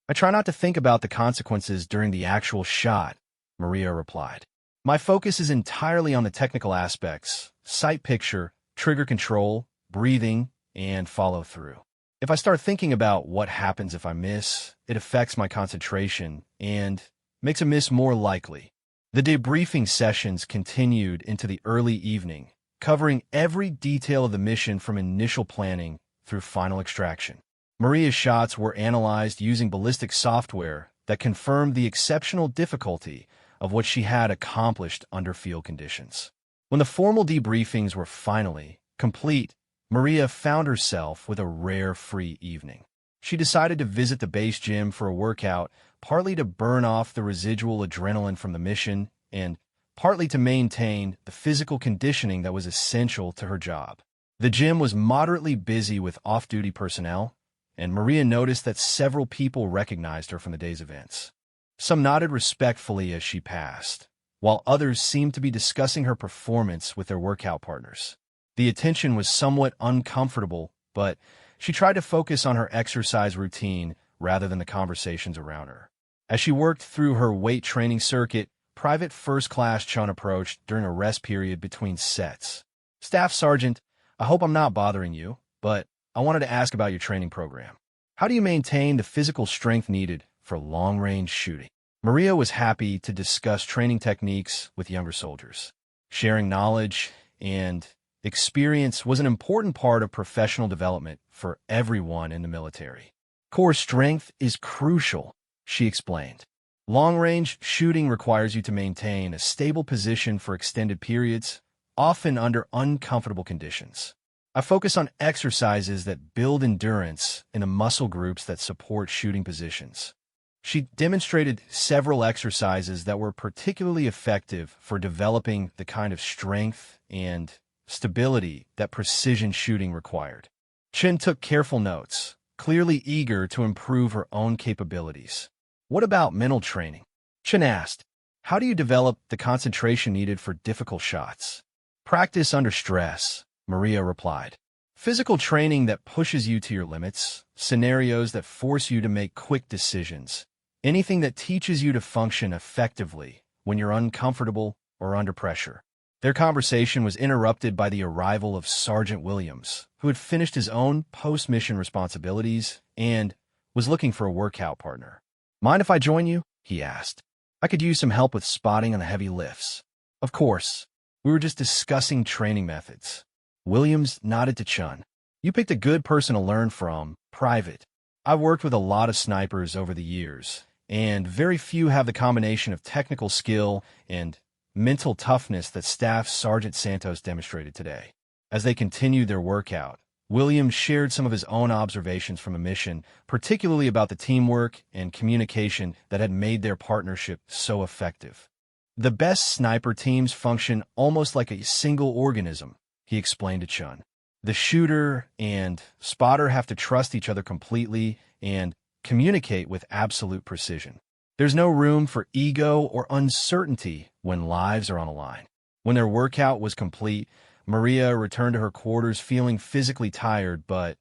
I try not to think about the consequences during the actual shot, Maria replied. My focus is entirely on the technical aspects, sight picture, trigger control, breathing, and follow-through. If I start thinking about what happens if I miss, it affects my concentration and makes a miss more likely. The debriefing sessions continued into the early evening, covering every detail of the mission from initial planning through final extraction. Maria's shots were analyzed using ballistic software that confirmed the exceptional difficulty of what she had accomplished under field conditions. When the formal debriefings were finally complete, Maria found herself with a rare free evening. She decided to visit the base gym for a workout, partly to burn off the residual adrenaline from the mission, and partly to maintain the physical conditioning that was essential to her job. The gym was moderately busy with off-duty personnel, and Maria noticed that several people recognized her from the day's events. Some nodded respectfully as she passed, while others seemed to be discussing her performance with their workout partners. The attention was somewhat uncomfortable, but she tried to focus on her exercise routine rather than the conversations around her. As she worked through her weight training circuit, Private First Class Chun approached during a rest period between sets. "Staff Sergeant, I hope I'm not bothering you, but I wanted to ask about your training program. How do you maintain the physical strength needed for long-range shooting?" Maria was happy to discuss training techniques with younger soldiers. Sharing knowledge and experience was an important part of professional development for everyone in the military. "Core strength is crucial," she explained. "Long-range shooting requires you to maintain a stable position for extended periods, often under uncomfortable conditions. I focus on exercises that build endurance in the muscle groups that support shooting positions." She demonstrated several exercises that were particularly effective for developing the kind of strength and stability that precision shooting required. Chen took careful notes, clearly eager to improve her own capabilities. "What about mental training?" Chen asked. "How do you develop the concentration needed for difficult shots?" "Practice under stress," Maria replied. "Physical training that pushes you to your limits, scenarios that force you to make quick decisions, anything that teaches you to function effectively when you're uncomfortable or under pressure." Their conversation was interrupted by the arrival of Sergeant Williams, who had finished his own post-mission responsibilities and was looking for a workout partner. "Mind if I join you?" he asked. "I could use some help with spotting on the heavy lifts." "Of course. We were just discussing training methods." Williams nodded to Chun. "You picked a good person to learn from, Private. I've worked with a lot of snipers over the years, and very few have the combination of technical skill and mental toughness that Staff Sergeant Santos demonstrated today." As they continued their workout, Williams shared some of his own observations from the mission, particularly about the teamwork and communication that had made their partnership so effective. "The best sniper teams function almost like a single organism," he explained to Chun. "The shooter and spotter have to trust each other completely and communicate with absolute precision. There's no room for ego or uncertainty when lives are on the line." When their workout was complete, Maria returned to her quarters feeling physically tired but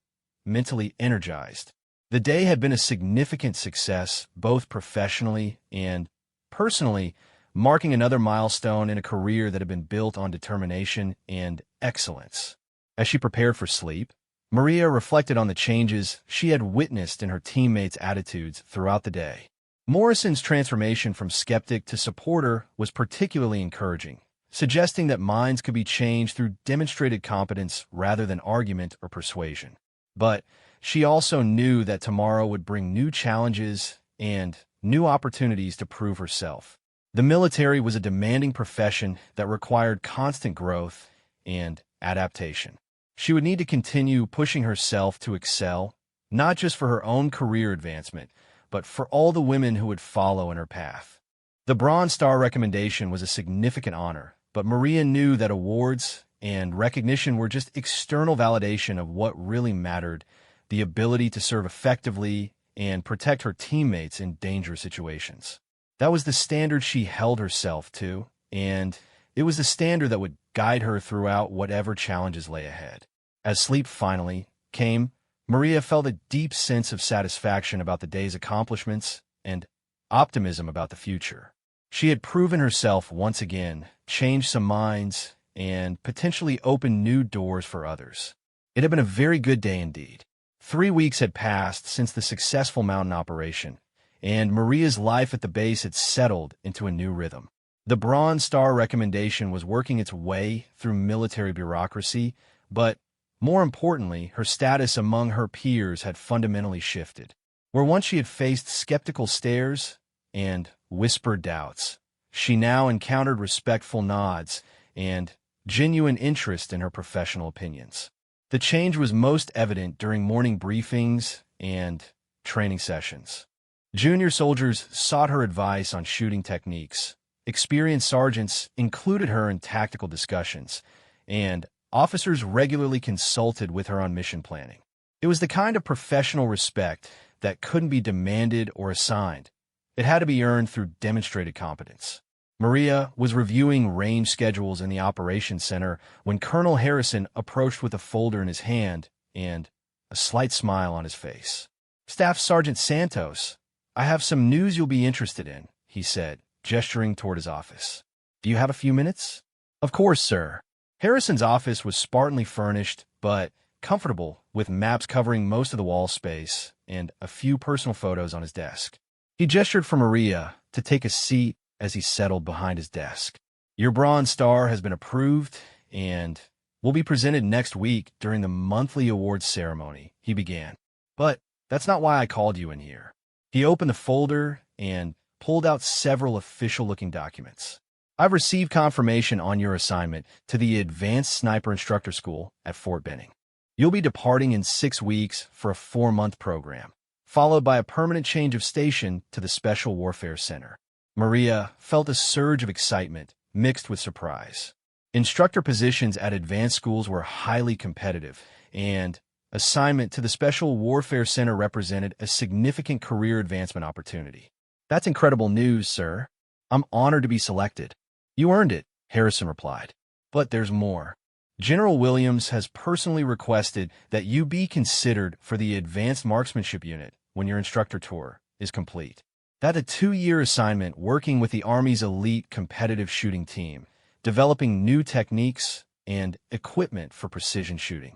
mentally energized. The day had been a significant success, both professionally and personally, marking another milestone in a career that had been built on determination and excellence. As she prepared for sleep, Maria reflected on the changes she had witnessed in her teammates' attitudes throughout the day. Morrison's transformation from skeptic to supporter was particularly encouraging, suggesting that minds could be changed through demonstrated competence rather than argument or persuasion. But she also knew that tomorrow would bring new challenges and new opportunities to prove herself. The military was a demanding profession that required constant growth and adaptation. She would need to continue pushing herself to excel, not just for her own career advancement, but for all the women who would follow in her path. The Bronze Star recommendation was a significant honor, but Maria knew that awards and recognition were just external validation of what really mattered: the ability to serve effectively and protect her teammates in dangerous situations. That was the standard she held herself to, and it was the standard that would guide her throughout whatever challenges lay ahead. As sleep finally came, Maria felt a deep sense of satisfaction about the day's accomplishments and optimism about the future. She had proven herself once again, changed some minds, and potentially opened new doors for others. It had been a very good day indeed. 3 weeks had passed since the successful mountain operation, and Maria's life at the base had settled into a new rhythm. The Bronze Star recommendation was working its way through military bureaucracy, but more importantly, her status among her peers had fundamentally shifted. Where once she had faced skeptical stares and whispered doubts, she now encountered respectful nods and genuine interest in her professional opinions. The change was most evident during morning briefings and training sessions. Junior soldiers sought her advice on shooting techniques. Experienced sergeants included her in tactical discussions, and officers regularly consulted with her on mission planning. It was the kind of professional respect that couldn't be demanded or assigned. It had to be earned through demonstrated competence. Maria was reviewing range schedules in the operations center when Colonel Harrison approached with a folder in his hand and a slight smile on his face. "Staff Sergeant Santos, I have some news you'll be interested in," he said, gesturing toward his office. "Do you have a few minutes?" "Of course, sir." Harrison's office was spartanly furnished, but comfortable, with maps covering most of the wall space and a few personal photos on his desk. He gestured for Maria to take a seat as he settled behind his desk. "Your Bronze Star has been approved and will be presented next week during the monthly awards ceremony," he began. "But that's not why I called you in here." He opened the folder and pulled out several official-looking documents. "I've received confirmation on your assignment to the Advanced Sniper Instructor School at Fort Benning. You'll be departing in 6 weeks for a 4-month program, followed by a permanent change of station to the Special Warfare Center." Maria felt a surge of excitement mixed with surprise. Instructor positions at advanced schools were highly competitive, and assignment to the Special Warfare Center represented a significant career advancement opportunity. "That's incredible news, sir. I'm honored to be selected." "You earned it," Harrison replied. "But there's more. General Williams has personally requested that you be considered for the Advanced Marksmanship Unit when your instructor tour is complete. That's a 2-year assignment working with the Army's elite competitive shooting team, developing new techniques and equipment for precision shooting.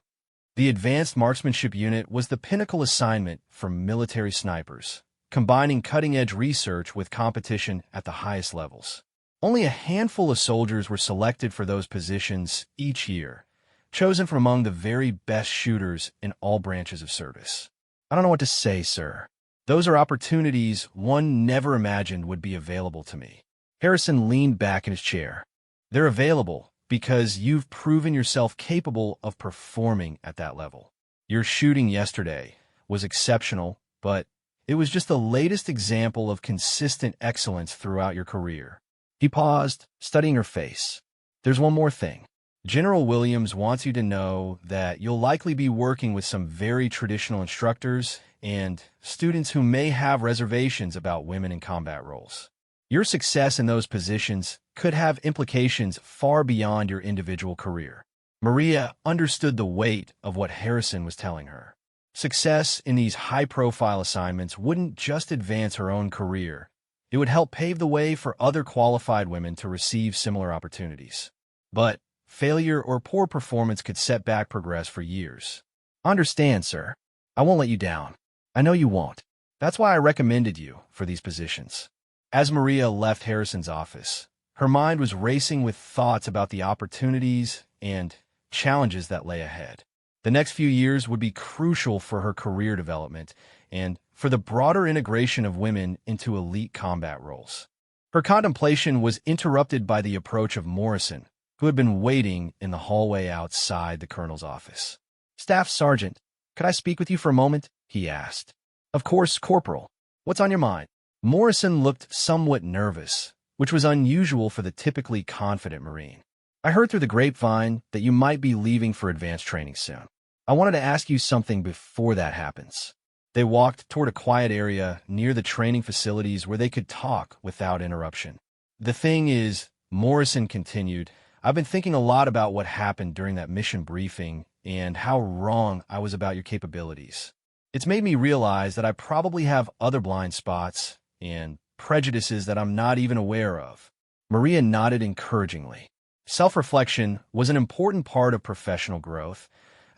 The Advanced Marksmanship Unit was the pinnacle assignment for military snipers, combining cutting-edge research with competition at the highest levels. Only a handful of soldiers were selected for those positions each year, chosen from among the very best shooters in all branches of service. I don't know what to say, sir. Those are opportunities one never imagined would be available to me." Harrison leaned back in his chair. "They're available because you've proven yourself capable of performing at that level. Your shooting yesterday was exceptional, but it was just the latest example of consistent excellence throughout your career." He paused, studying her face. "There's one more thing. General Williams wants you to know that you'll likely be working with some very traditional instructors and students who may have reservations about women in combat roles. Your success in those positions could have implications far beyond your individual career." Maria understood the weight of what Harrison was telling her. Success in these high-profile assignments wouldn't just advance her own career. It would help pave the way for other qualified women to receive similar opportunities. But failure or poor performance could set back progress for years. "Understand, sir. I won't let you down. I know you won't. That's why I recommended you for these positions." As Maria left Harrison's office, her mind was racing with thoughts about the opportunities and challenges that lay ahead. The next few years would be crucial for her career development and for the broader integration of women into elite combat roles. Her contemplation was interrupted by the approach of Morrison, who had been waiting in the hallway outside the colonel's office. "Staff Sergeant, could I speak with you for a moment?" he asked. "Of course, Corporal. What's on your mind?" Morrison looked somewhat nervous, which was unusual for the typically confident Marine. "I heard through the grapevine that you might be leaving for advanced training soon. I wanted to ask you something before that happens." They walked toward a quiet area near the training facilities where they could talk without interruption. "The thing is," Morrison continued, "I've been thinking a lot about what happened during that mission briefing and how wrong I was about your capabilities. It's made me realize that I probably have other blind spots and prejudices that I'm not even aware of." Maria nodded encouragingly. Self-reflection was an important part of professional growth,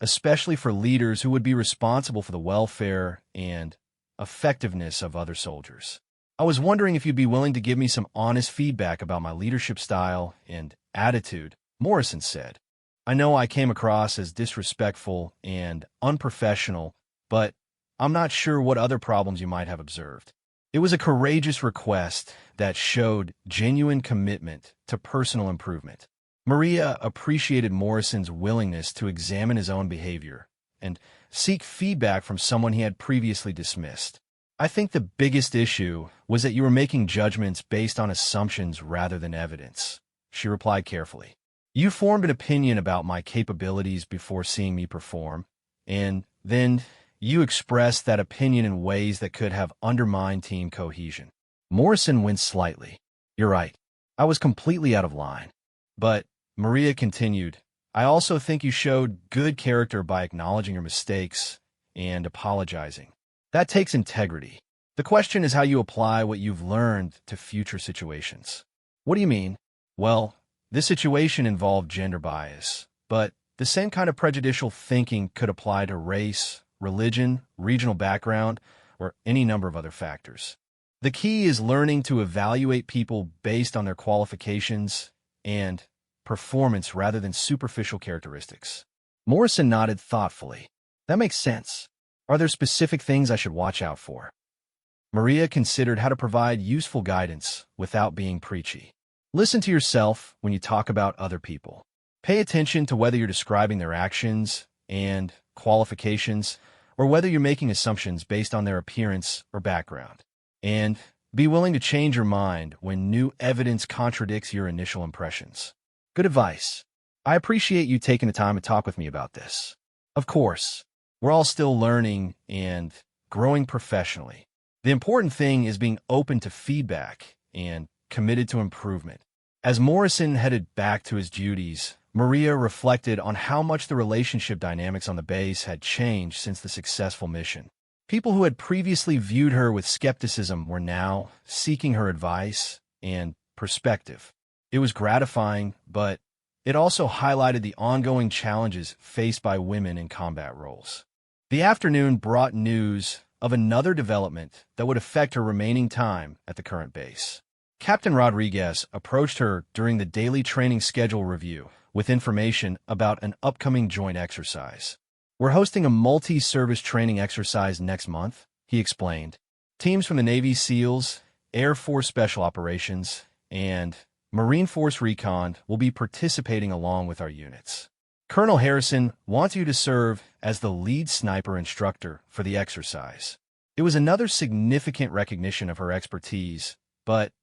especially for leaders who would be responsible for the welfare and effectiveness of other soldiers. "I was wondering if you'd be willing to give me some honest feedback about my leadership style and attitude," Morrison said. "I know I came across as disrespectful and unprofessional, but I'm not sure what other problems you might have observed." It was a courageous request that showed genuine commitment to personal improvement. Maria appreciated Morrison's willingness to examine his own behavior, and seek feedback from someone he had previously dismissed. I think the biggest issue was that you were making judgments based on assumptions rather than evidence, she replied carefully. You formed an opinion about my capabilities before seeing me perform, and then you expressed that opinion in ways that could have undermined team cohesion. Morrison winced slightly. You're right. I was completely out of line. But, Maria continued, I also think you showed good character by acknowledging your mistakes and apologizing. That takes integrity. The question is how you apply what you've learned to future situations. What do you mean? Well, this situation involved gender bias, but the same kind of prejudicial thinking could apply to race, religion, regional background, or any number of other factors. The key is learning to evaluate people based on their qualifications and performance rather than superficial characteristics. Morrison nodded thoughtfully. That makes sense. Are there specific things I should watch out for? Maria considered how to provide useful guidance without being preachy. Listen to yourself when you talk about other people. Pay attention to whether you're describing their actions and qualifications or whether you're making assumptions based on their appearance or background. And be willing to change your mind when new evidence contradicts your initial impressions. Good advice. I appreciate you taking the time to talk with me about this. Of course, we're all still learning and growing professionally. The important thing is being open to feedback and committed to improvement. As Morrison headed back to his duties, Maria reflected on how much the relationship dynamics on the base had changed since the successful mission. People who had previously viewed her with skepticism were now seeking her advice and perspective. It was gratifying, but it also highlighted the ongoing challenges faced by women in combat roles. The afternoon brought news of another development that would affect her remaining time at the current base. Captain Rodriguez approached her during the daily training schedule review with information about an upcoming joint exercise. We're hosting a multi-service training exercise next month, he explained. Teams from the Navy SEALs, Air Force Special Operations, and Marine Force Recon will be participating along with our units. Colonel Harrison wants you to serve as the lead sniper instructor for the exercise. It was another significant recognition of her expertise, but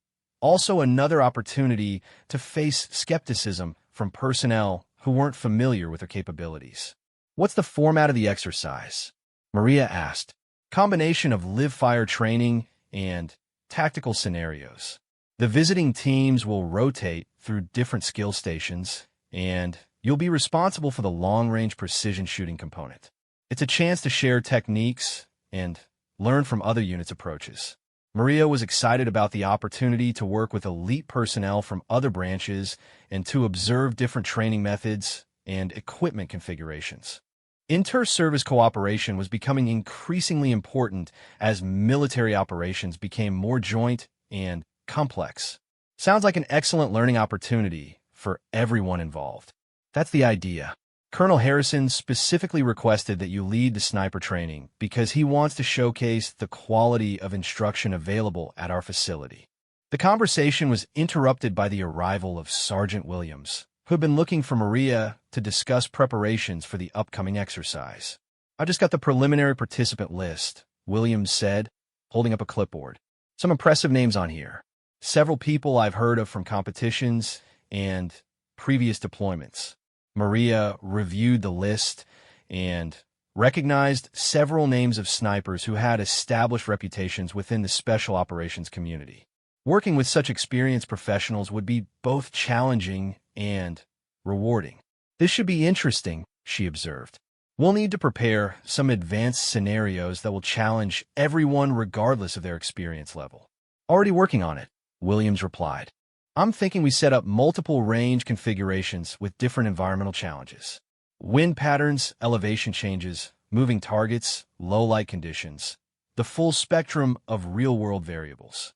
also another opportunity to face skepticism from personnel who weren't familiar with her capabilities. What's the format of the exercise? Maria asked. Combination of live-fire training and tactical scenarios. The visiting teams will rotate through different skill stations, and you'll be responsible for the long-range precision shooting component. It's a chance to share techniques and learn from other units' approaches. Maria was excited about the opportunity to work with elite personnel from other branches and to observe different training methods and equipment configurations. Inter-service cooperation was becoming increasingly important as military operations became more joint and complex. Sounds like an excellent learning opportunity for everyone involved. That's the idea. Colonel Harrison specifically requested that you lead the sniper training because he wants to showcase the quality of instruction available at our facility. The conversation was interrupted by the arrival of Sergeant Williams, who had been looking for Maria to discuss preparations for the upcoming exercise. I just got the preliminary participant list, Williams said, holding up a clipboard. Some impressive names on here. Several people I've heard of from competitions and previous deployments. Maria reviewed the list and recognized several names of snipers who had established reputations within the special operations community. Working with such experienced professionals would be both challenging and rewarding. This should be interesting, she observed. We'll need to prepare some advanced scenarios that will challenge everyone regardless of their experience level. Already working on it, Williams replied. I'm thinking we set up multiple range configurations with different environmental challenges. Wind patterns, elevation changes, moving targets, low light conditions. The full spectrum of real-world variables.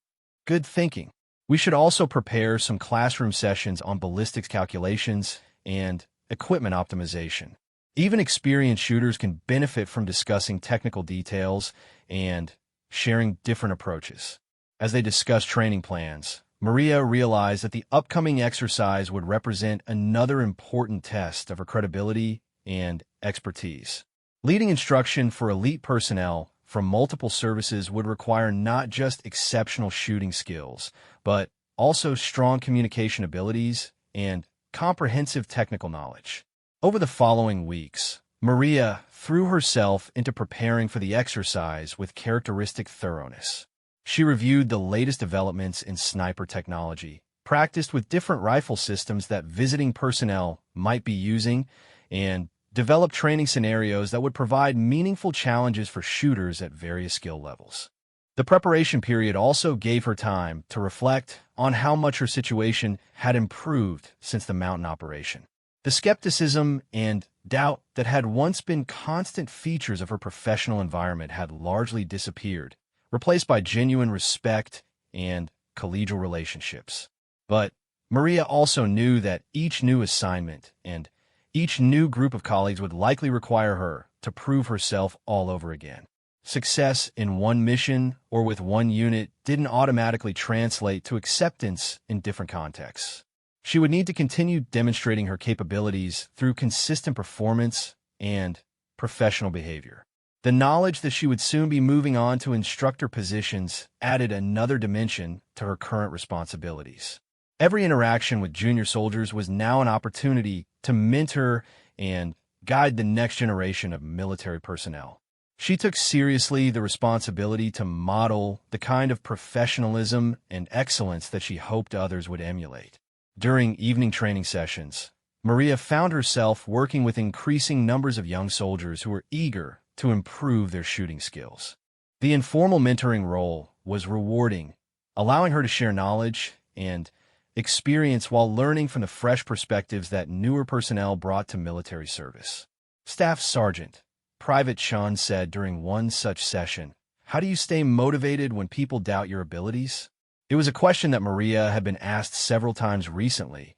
Good thinking. We should also prepare some classroom sessions on ballistics calculations and equipment optimization. Even experienced shooters can benefit from discussing technical details and sharing different approaches. As they discussed training plans, Maria realized that the upcoming exercise would represent another important test of her credibility and expertise. Leading instruction for elite personnel from multiple services would require not just exceptional shooting skills, but also strong communication abilities and comprehensive technical knowledge. Over the following weeks, Maria threw herself into preparing for the exercise with characteristic thoroughness. She reviewed the latest developments in sniper technology, practiced with different rifle systems that visiting personnel might be using, and developed training scenarios that would provide meaningful challenges for shooters at various skill levels. The preparation period also gave her time to reflect on how much her situation had improved since the mountain operation. The skepticism and doubt that had once been constant features of her professional environment had largely disappeared, replaced by genuine respect and collegial relationships. But Maria also knew that each new assignment and each new group of colleagues would likely require her to prove herself all over again. Success in one mission or with one unit didn't automatically translate to acceptance in different contexts. She would need to continue demonstrating her capabilities through consistent performance and professional behavior. The knowledge that she would soon be moving on to instructor positions added another dimension to her current responsibilities. Every interaction with junior soldiers was now an opportunity to mentor and guide the next generation of military personnel. She took seriously the responsibility to model the kind of professionalism and excellence that she hoped others would emulate. During evening training sessions, Maria found herself working with increasing numbers of young soldiers who were eager to improve their shooting skills. The informal mentoring role was rewarding, allowing her to share knowledge and experience while learning from the fresh perspectives that newer personnel brought to military service. Staff Sergeant Private Sean said during one such session, "How do you stay motivated when people doubt your abilities?" It was a question that Maria had been asked several times recently,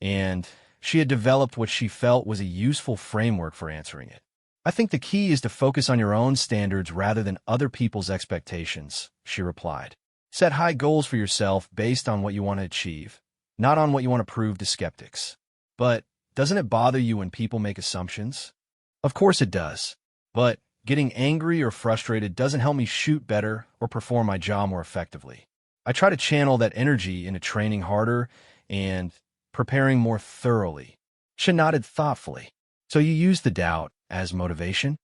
and she had developed what she felt was a useful framework for answering it. "I think the key is to focus on your own standards rather than other people's expectations," she replied. "Set high goals for yourself based on what you want to achieve, not on what you want to prove to skeptics." "But doesn't it bother you when people make assumptions?" "Of course it does. But getting angry or frustrated doesn't help me shoot better or perform my job more effectively. I try to channel that energy into training harder and preparing more thoroughly." She nodded thoughtfully. "So you use the doubt as motivation?"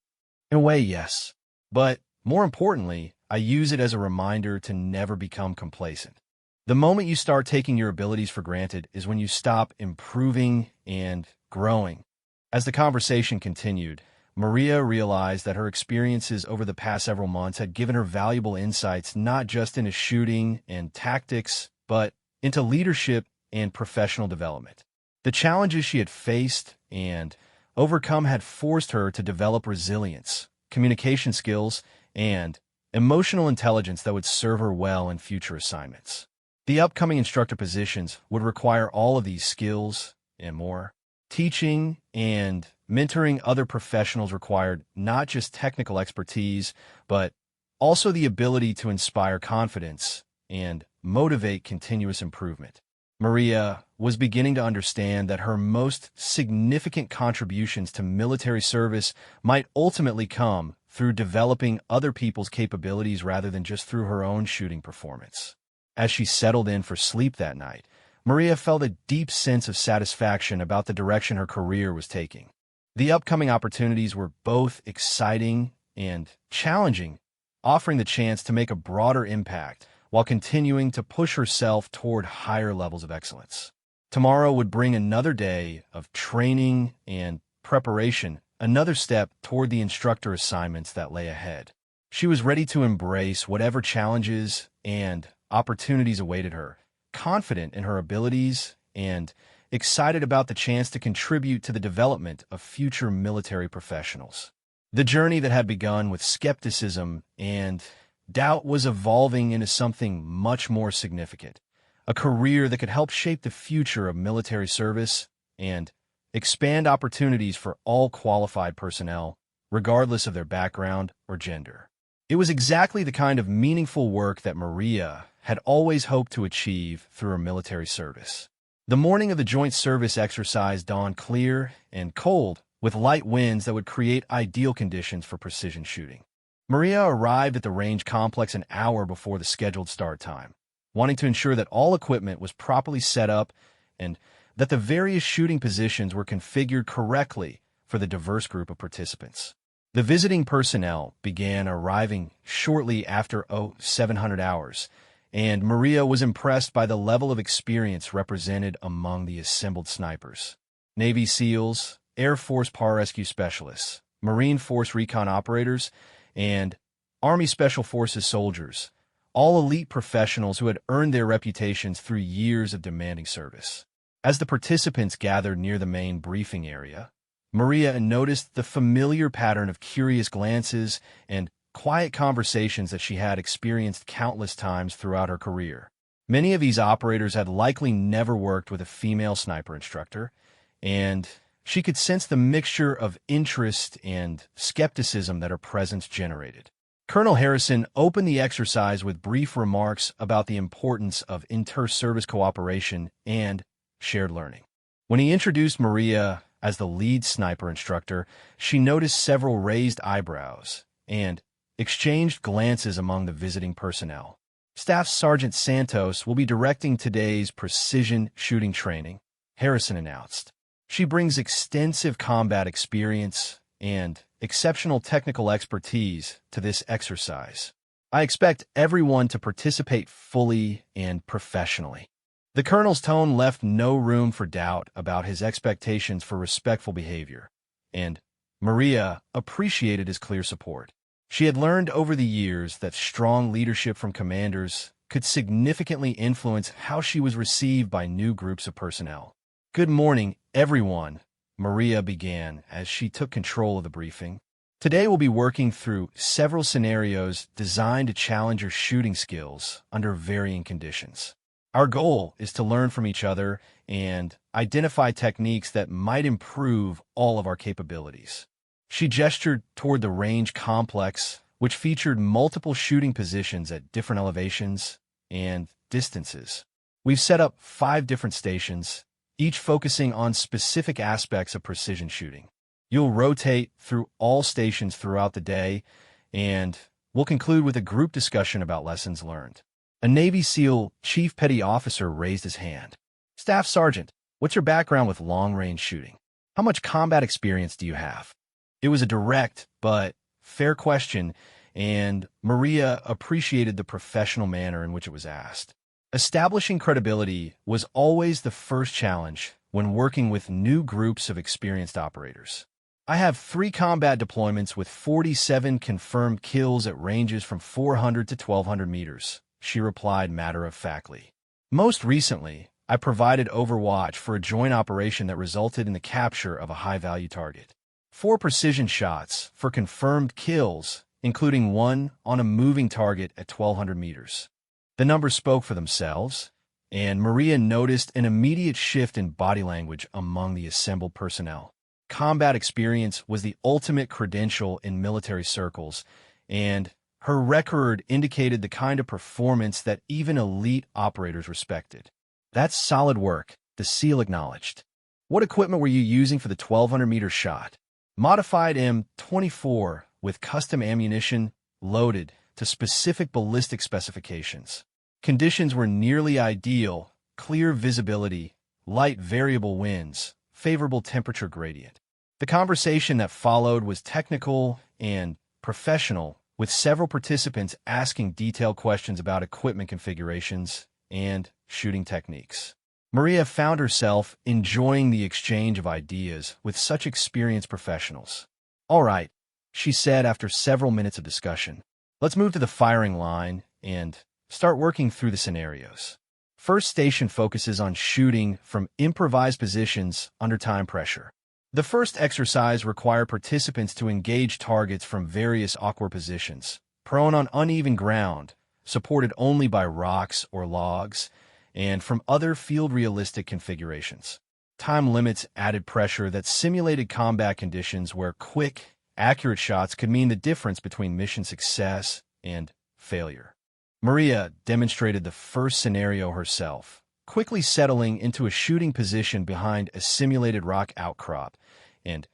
"In a way, yes. But more importantly, I use it as a reminder to never become complacent. The moment you start taking your abilities for granted is when you stop improving and growing." As the conversation continued, Maria realized that her experiences over the past several months had given her valuable insights not just into shooting and tactics, but into leadership and professional development. The challenges she had faced and overcome had forced her to develop resilience, communication skills, and emotional intelligence that would serve her well in future assignments. The upcoming instructor positions would require all of these skills and more. Teaching and mentoring other professionals required not just technical expertise, but also the ability to inspire confidence and motivate continuous improvement. Maria was beginning to understand that her most significant contributions to military service might ultimately come through developing other people's capabilities rather than just through her own shooting performance. As she settled in for sleep that night, Maria felt a deep sense of satisfaction about the direction her career was taking. The upcoming opportunities were both exciting and challenging, offering the chance to make a broader impact while continuing to push herself toward higher levels of excellence. Tomorrow would bring another day of training and preparation, another step toward the instructor assignments that lay ahead. She was ready to embrace whatever challenges and opportunities awaited her, confident in her abilities and excited about the chance to contribute to the development of future military professionals. The journey that had begun with skepticism and doubt was evolving into something much more significant, a career that could help shape the future of military service and expand opportunities for all qualified personnel, regardless of their background or gender. It was exactly the kind of meaningful work that Maria had always hoped to achieve through her military service. The morning of the joint service exercise dawned clear and cold, with light winds that would create ideal conditions for precision shooting. Maria arrived at the range complex an hour before the scheduled start time, wanting to ensure that all equipment was properly set up and that the various shooting positions were configured correctly for the diverse group of participants. The visiting personnel began arriving shortly after 700 hours, and Maria was impressed by the level of experience represented among the assembled snipers. Navy SEALs, Air Force pararescue specialists, Marine Force recon operators, and Army Special Forces soldiers, all elite professionals who had earned their reputations through years of demanding service. As the participants gathered near the main briefing area, Maria noticed the familiar pattern of curious glances and quiet conversations that she had experienced countless times throughout her career. Many of these operators had likely never worked with a female sniper instructor, and she could sense the mixture of interest and skepticism that her presence generated. Colonel Harrison opened the exercise with brief remarks about the importance of inter-service cooperation and shared learning. When he introduced Maria as the lead sniper instructor, she noticed several raised eyebrows and exchanged glances among the visiting personnel. Staff Sergeant Santos will be directing today's precision shooting training, Harrison announced. She brings extensive combat experience and exceptional technical expertise to this exercise. I expect everyone to participate fully and professionally. The colonel's tone left no room for doubt about his expectations for respectful behavior, and Maria appreciated his clear support. She had learned over the years that strong leadership from commanders could significantly influence how she was received by new groups of personnel. "Good morning, everyone," Maria began as she took control of the briefing. "Today we'll be working through several scenarios designed to challenge your shooting skills under varying conditions. Our goal is to learn from each other and identify techniques that might improve all of our capabilities." She gestured toward the range complex, which featured multiple shooting positions at different elevations and distances. "We've set up 5 different stations, each focusing on specific aspects of precision shooting. You'll rotate through all stations throughout the day, and we'll conclude with a group discussion about lessons learned." A Navy SEAL Chief Petty Officer raised his hand. "Staff Sergeant, what's your background with long-range shooting? How much combat experience do you have?" It was a direct but fair question, and Maria appreciated the professional manner in which it was asked. Establishing credibility was always the first challenge when working with new groups of experienced operators. "I have 3 combat deployments with 47 confirmed kills at ranges from 400 to 1,200 meters, she replied matter-of-factly. "Most recently, I provided overwatch for a joint operation that resulted in the capture of a high-value target. 4 precision shots for confirmed kills, including 1 on a moving target at 1,200 meters. The numbers spoke for themselves, and Maria noticed an immediate shift in body language among the assembled personnel. Combat experience was the ultimate credential in military circles, and her record indicated the kind of performance that even elite operators respected. "That's solid work," the SEAL acknowledged. "What equipment were you using for the 1,200-meter shot?" "Modified M24 with custom ammunition loaded to specific ballistic specifications. Conditions were nearly ideal, clear visibility, light variable winds, favorable temperature gradient." The conversation that followed was technical and professional, with several participants asking detailed questions about equipment configurations and shooting techniques. Maria found herself enjoying the exchange of ideas with such experienced professionals. "All right," she said after several minutes of discussion. "Let's move to the firing line and start working through the scenarios." First station focuses on shooting from improvised positions under time pressure. The first exercise required participants to engage targets from various awkward positions, prone on uneven ground, supported only by rocks or logs, and from other field-realistic configurations. Time limits added pressure that simulated combat conditions where quick, accurate shots could mean the difference between mission success and failure. Maria demonstrated the first scenario herself, quickly settling into a shooting position behind a simulated rock outcrop and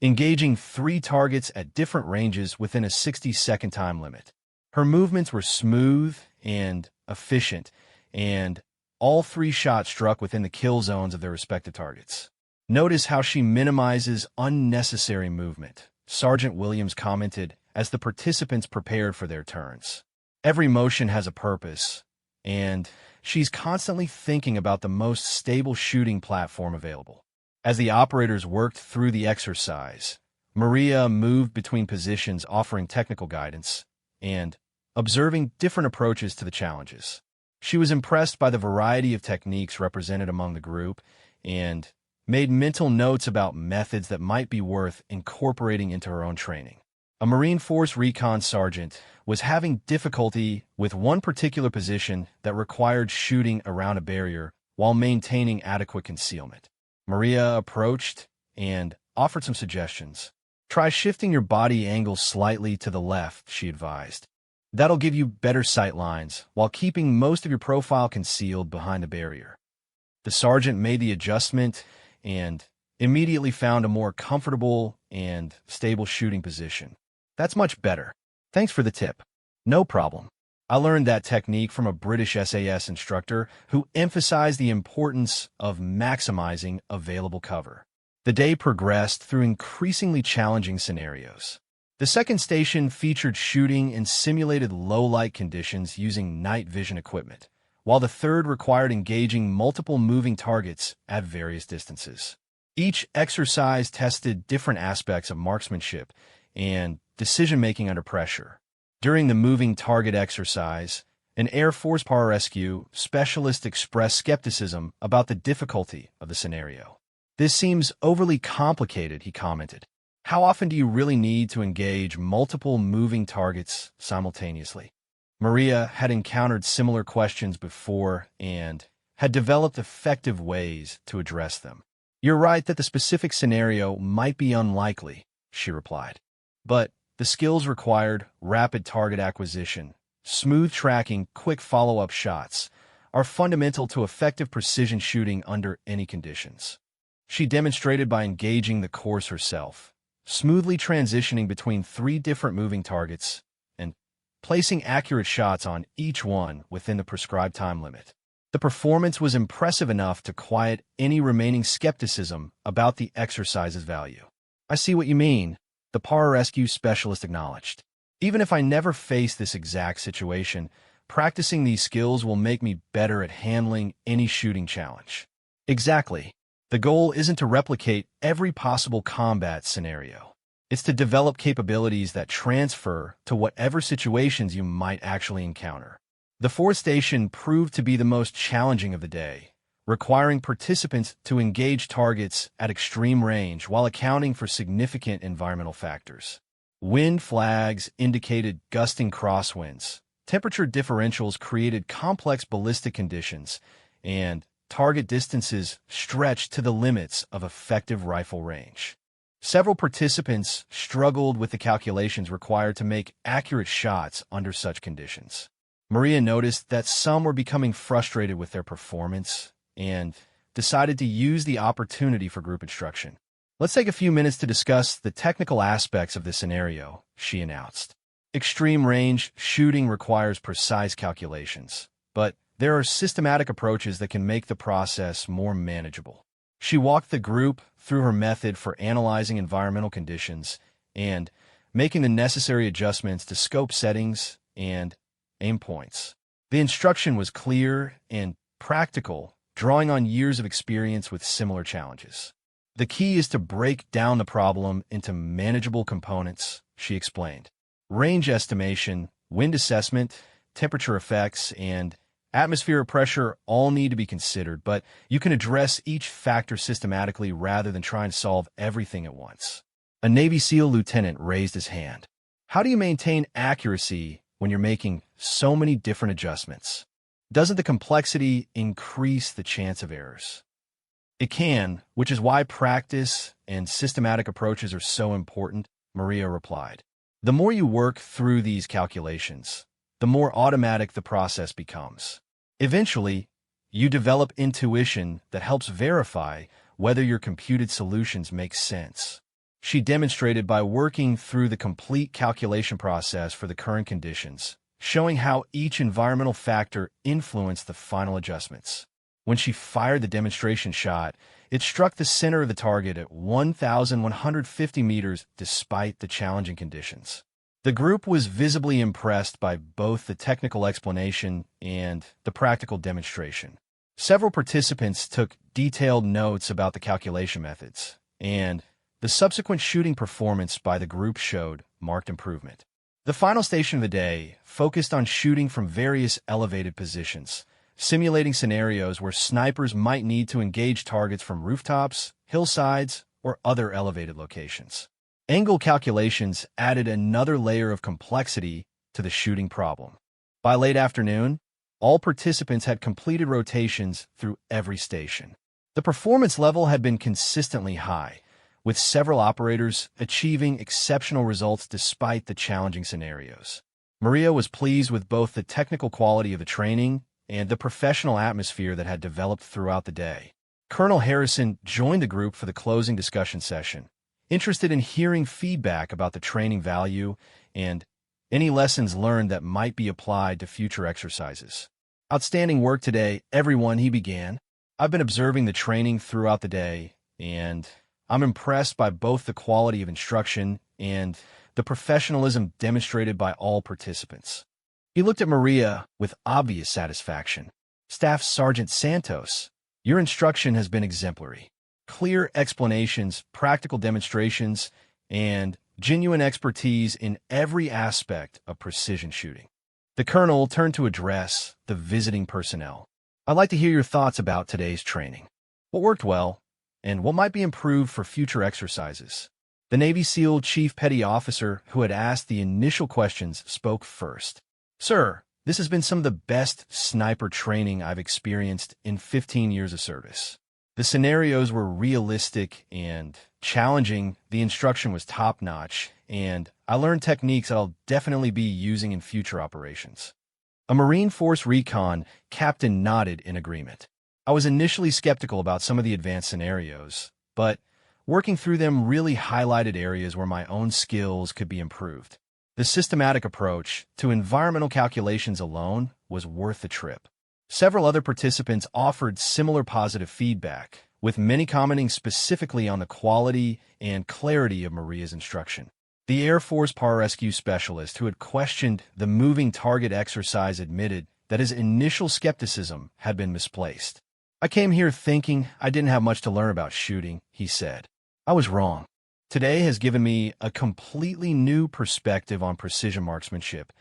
engaging 3 targets at different ranges within a 60-second time limit. Her movements were smooth and efficient, and all 3 shots struck within the kill zones of their respective targets. Notice how she minimizes unnecessary movement, Sergeant Williams commented as the participants prepared for their turns. Every motion has a purpose, and she's constantly thinking about the most stable shooting platform available. As the operators worked through the exercise, Maria moved between positions offering technical guidance and observing different approaches to the challenges. She was impressed by the variety of techniques represented among the group and made mental notes about methods that might be worth incorporating into her own training. A Marine Force recon sergeant was having difficulty with one particular position that required shooting around a barrier while maintaining adequate concealment. Maria approached and offered some suggestions. Try shifting your body angle slightly to the left, she advised. That'll give you better sight lines while keeping most of your profile concealed behind the barrier. The sergeant made the adjustment and immediately found a more comfortable and stable shooting position. That's much better. Thanks for the tip. No problem. I learned that technique from a British SAS instructor who emphasized the importance of maximizing available cover. The day progressed through increasingly challenging scenarios. The second station featured shooting in simulated low-light conditions using night vision equipment, while the third required engaging multiple moving targets at various distances. Each exercise tested different aspects of marksmanship and decision-making under pressure. During the moving target exercise, an Air Force pararescue specialist expressed skepticism about the difficulty of the scenario. This seems overly complicated, he commented. How often do you really need to engage multiple moving targets simultaneously? Maria had encountered similar questions before and had developed effective ways to address them. You're right that the specific scenario might be unlikely, she replied. But the skills required, rapid target acquisition, smooth tracking, quick follow-up shots, are fundamental to effective precision shooting under any conditions. She demonstrated by engaging the course herself, smoothly transitioning between 3 different moving targets, and placing accurate shots on each one within the prescribed time limit. The performance was impressive enough to quiet any remaining skepticism about the exercise's value. I see what you mean, the pararescue specialist acknowledged. Even if I never face this exact situation, practicing these skills will make me better at handling any shooting challenge. Exactly. The goal isn't to replicate every possible combat scenario. It's to develop capabilities that transfer to whatever situations you might actually encounter. The fourth station proved to be the most challenging of the day, requiring participants to engage targets at extreme range while accounting for significant environmental factors. Wind flags indicated gusting crosswinds, temperature differentials created complex ballistic conditions, and target distances stretched to the limits of effective rifle range. Several participants struggled with the calculations required to make accurate shots under such conditions. Maria noticed that some were becoming frustrated with their performance and decided to use the opportunity for group instruction. Let's take a few minutes to discuss the technical aspects of this scenario, she announced. Extreme range shooting requires precise calculations, but there are systematic approaches that can make the process more manageable. She walked the group through her method for analyzing environmental conditions and making the necessary adjustments to scope settings and aim points. The instruction was clear and practical, drawing on years of experience with similar challenges. The key is to break down the problem into manageable components, she explained. Range estimation, wind assessment, temperature effects, and atmospheric pressure all need to be considered, but you can address each factor systematically rather than trying to solve everything at once. A Navy SEAL lieutenant raised his hand. How do you maintain accuracy when you're making so many different adjustments? Doesn't the complexity increase the chance of errors? It can, which is why practice and systematic approaches are so important, Maria replied. The more you work through these calculations, the more automatic the process becomes. Eventually, you develop intuition that helps verify whether your computed solutions make sense. she demonstrated by working through the complete calculation process for the current conditions, showing how each environmental factor influenced the final adjustments. When she fired the demonstration shot, it struck the center of the target at 1,150 meters despite the challenging conditions. The group was visibly impressed by both the technical explanation and the practical demonstration. Several participants took detailed notes about the calculation methods, and the subsequent shooting performance by the group showed marked improvement. The final station of the day focused on shooting from various elevated positions, simulating scenarios where snipers might need to engage targets from rooftops, hillsides, or other elevated locations. Angle calculations added another layer of complexity to the shooting problem. By late afternoon, all participants had completed rotations through every station. The performance level had been consistently high, with several operators achieving exceptional results despite the challenging scenarios. Maria was pleased with both the technical quality of the training and the professional atmosphere that had developed throughout the day. Colonel Harrison joined the group for the closing discussion session, interested in hearing feedback about the training value and any lessons learned that might be applied to future exercises. "Outstanding work today, everyone," he began. "I've been observing the training throughout the day, and I'm impressed by both the quality of instruction and the professionalism demonstrated by all participants." He looked at Maria with obvious satisfaction. "Staff Sergeant Santos, your instruction has been exemplary. Clear explanations, practical demonstrations, and genuine expertise in every aspect of precision shooting." The colonel turned to address the visiting personnel. "I'd like to hear your thoughts about today's training. What worked well, and what might be improved for future exercises?" The Navy SEAL Chief Petty Officer who had asked the initial questions spoke first. "Sir, this has been some of the best sniper training I've experienced in 15 years of service. The scenarios were realistic and challenging, the instruction was top-notch, and I learned techniques that I'll definitely be using in future operations." A Marine Force Recon captain nodded in agreement. "I was initially skeptical about some of the advanced scenarios, but working through them really highlighted areas where my own skills could be improved. The systematic approach to environmental calculations alone was worth the trip." Several other participants offered similar positive feedback, with many commenting specifically on the quality and clarity of Maria's instruction. The Air Force pararescue specialist who had questioned the moving target exercise admitted that his initial skepticism had been misplaced. "I came here thinking I didn't have much to learn about shooting," he said. "I was wrong. Today has given me a completely new perspective on precision marksmanship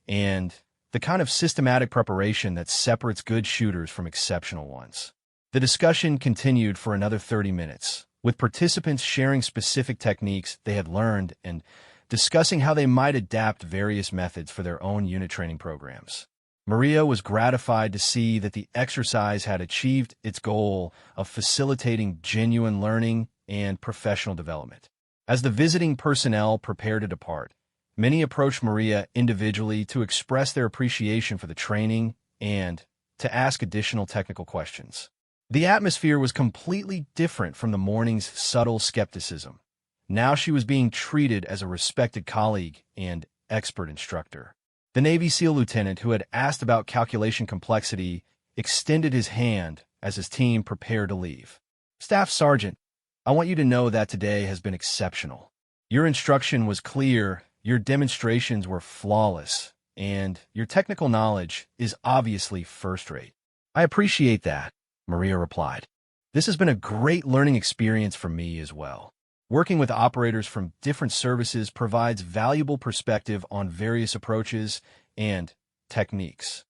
and the kind of systematic preparation that separates good shooters from exceptional ones." The discussion continued for another 30 minutes, with participants sharing specific techniques they had learned and discussing how they might adapt various methods for their own unit training programs. Maria was gratified to see that the exercise had achieved its goal of facilitating genuine learning and professional development. As the visiting personnel prepared to depart, many approached Maria individually to express their appreciation for the training and to ask additional technical questions. The atmosphere was completely different from the morning's subtle skepticism. Now she was being treated as a respected colleague and expert instructor. The Navy SEAL lieutenant who had asked about calculation complexity extended his hand as his team prepared to leave. "Staff Sergeant, I want you to know that today has been exceptional. Your instruction was clear, your demonstrations were flawless, and your technical knowledge is obviously first-rate." "I appreciate that," Maria replied. "This has been a great learning experience for me as well. Working with operators from different services provides valuable perspective on various approaches and techniques.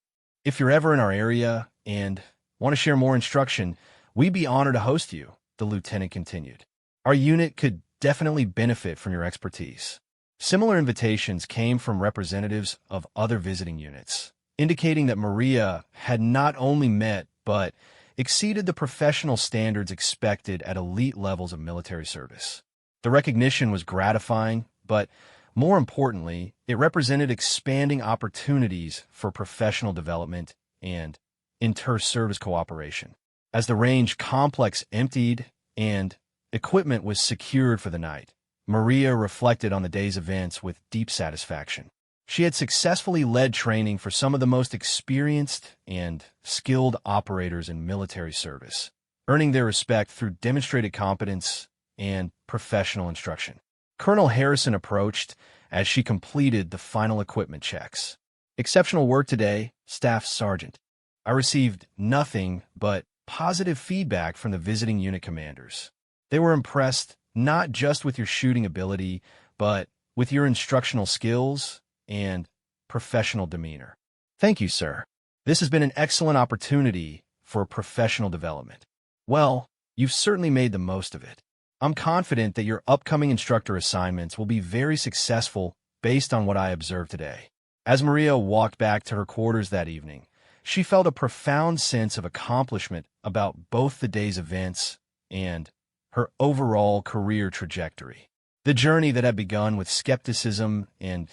If you're ever in our area and want to share more instruction, we'd be honored to host you," the lieutenant continued. "Our unit could definitely benefit from your expertise." Similar invitations came from representatives of other visiting units, indicating that Maria had not only met but exceeded the professional standards expected at elite levels of military service. The recognition was gratifying, but more importantly, it represented expanding opportunities for professional development and inter-service cooperation. As the range complex emptied and equipment was secured for the night, Maria reflected on the day's events with deep satisfaction. She had successfully led training for some of the most experienced and skilled operators in military service, earning their respect through demonstrated competence and professional instruction. Colonel Harrison approached as she completed the final equipment checks. "Exceptional work today, Staff Sergeant. I received nothing but positive feedback from the visiting unit commanders. They were impressed not just with your shooting ability, but with your instructional skills and professional demeanor." "Thank you, sir. This has been an excellent opportunity for professional development." "Well, you've certainly made the most of it. I'm confident that your upcoming instructor assignments will be very successful based on what I observed today." As Maria walked back to her quarters that evening, she felt a profound sense of accomplishment about both the day's events and her overall career trajectory. The journey that had begun with skepticism and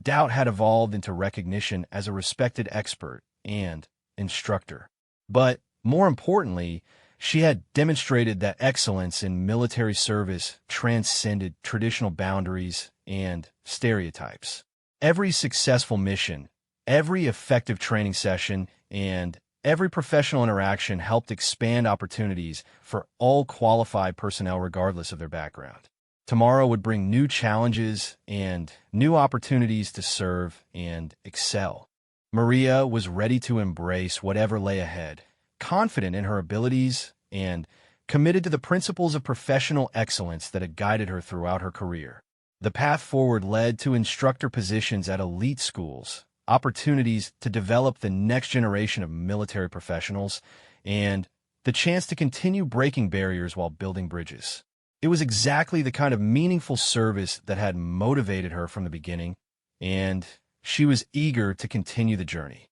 doubt had evolved into recognition as a respected expert and instructor. But more importantly, she had demonstrated that excellence in military service transcended traditional boundaries and stereotypes. Every successful mission, every effective training session, and every professional interaction helped expand opportunities for all qualified personnel regardless of their background. Tomorrow would bring new challenges and new opportunities to serve and excel. Maria was ready to embrace whatever lay ahead, confident in her abilities and committed to the principles of professional excellence that had guided her throughout her career. The path forward led to instructor positions at elite schools, opportunities to develop the next generation of military professionals, and the chance to continue breaking barriers while building bridges. It was exactly the kind of meaningful service that had motivated her from the beginning, and she was eager to continue the journey.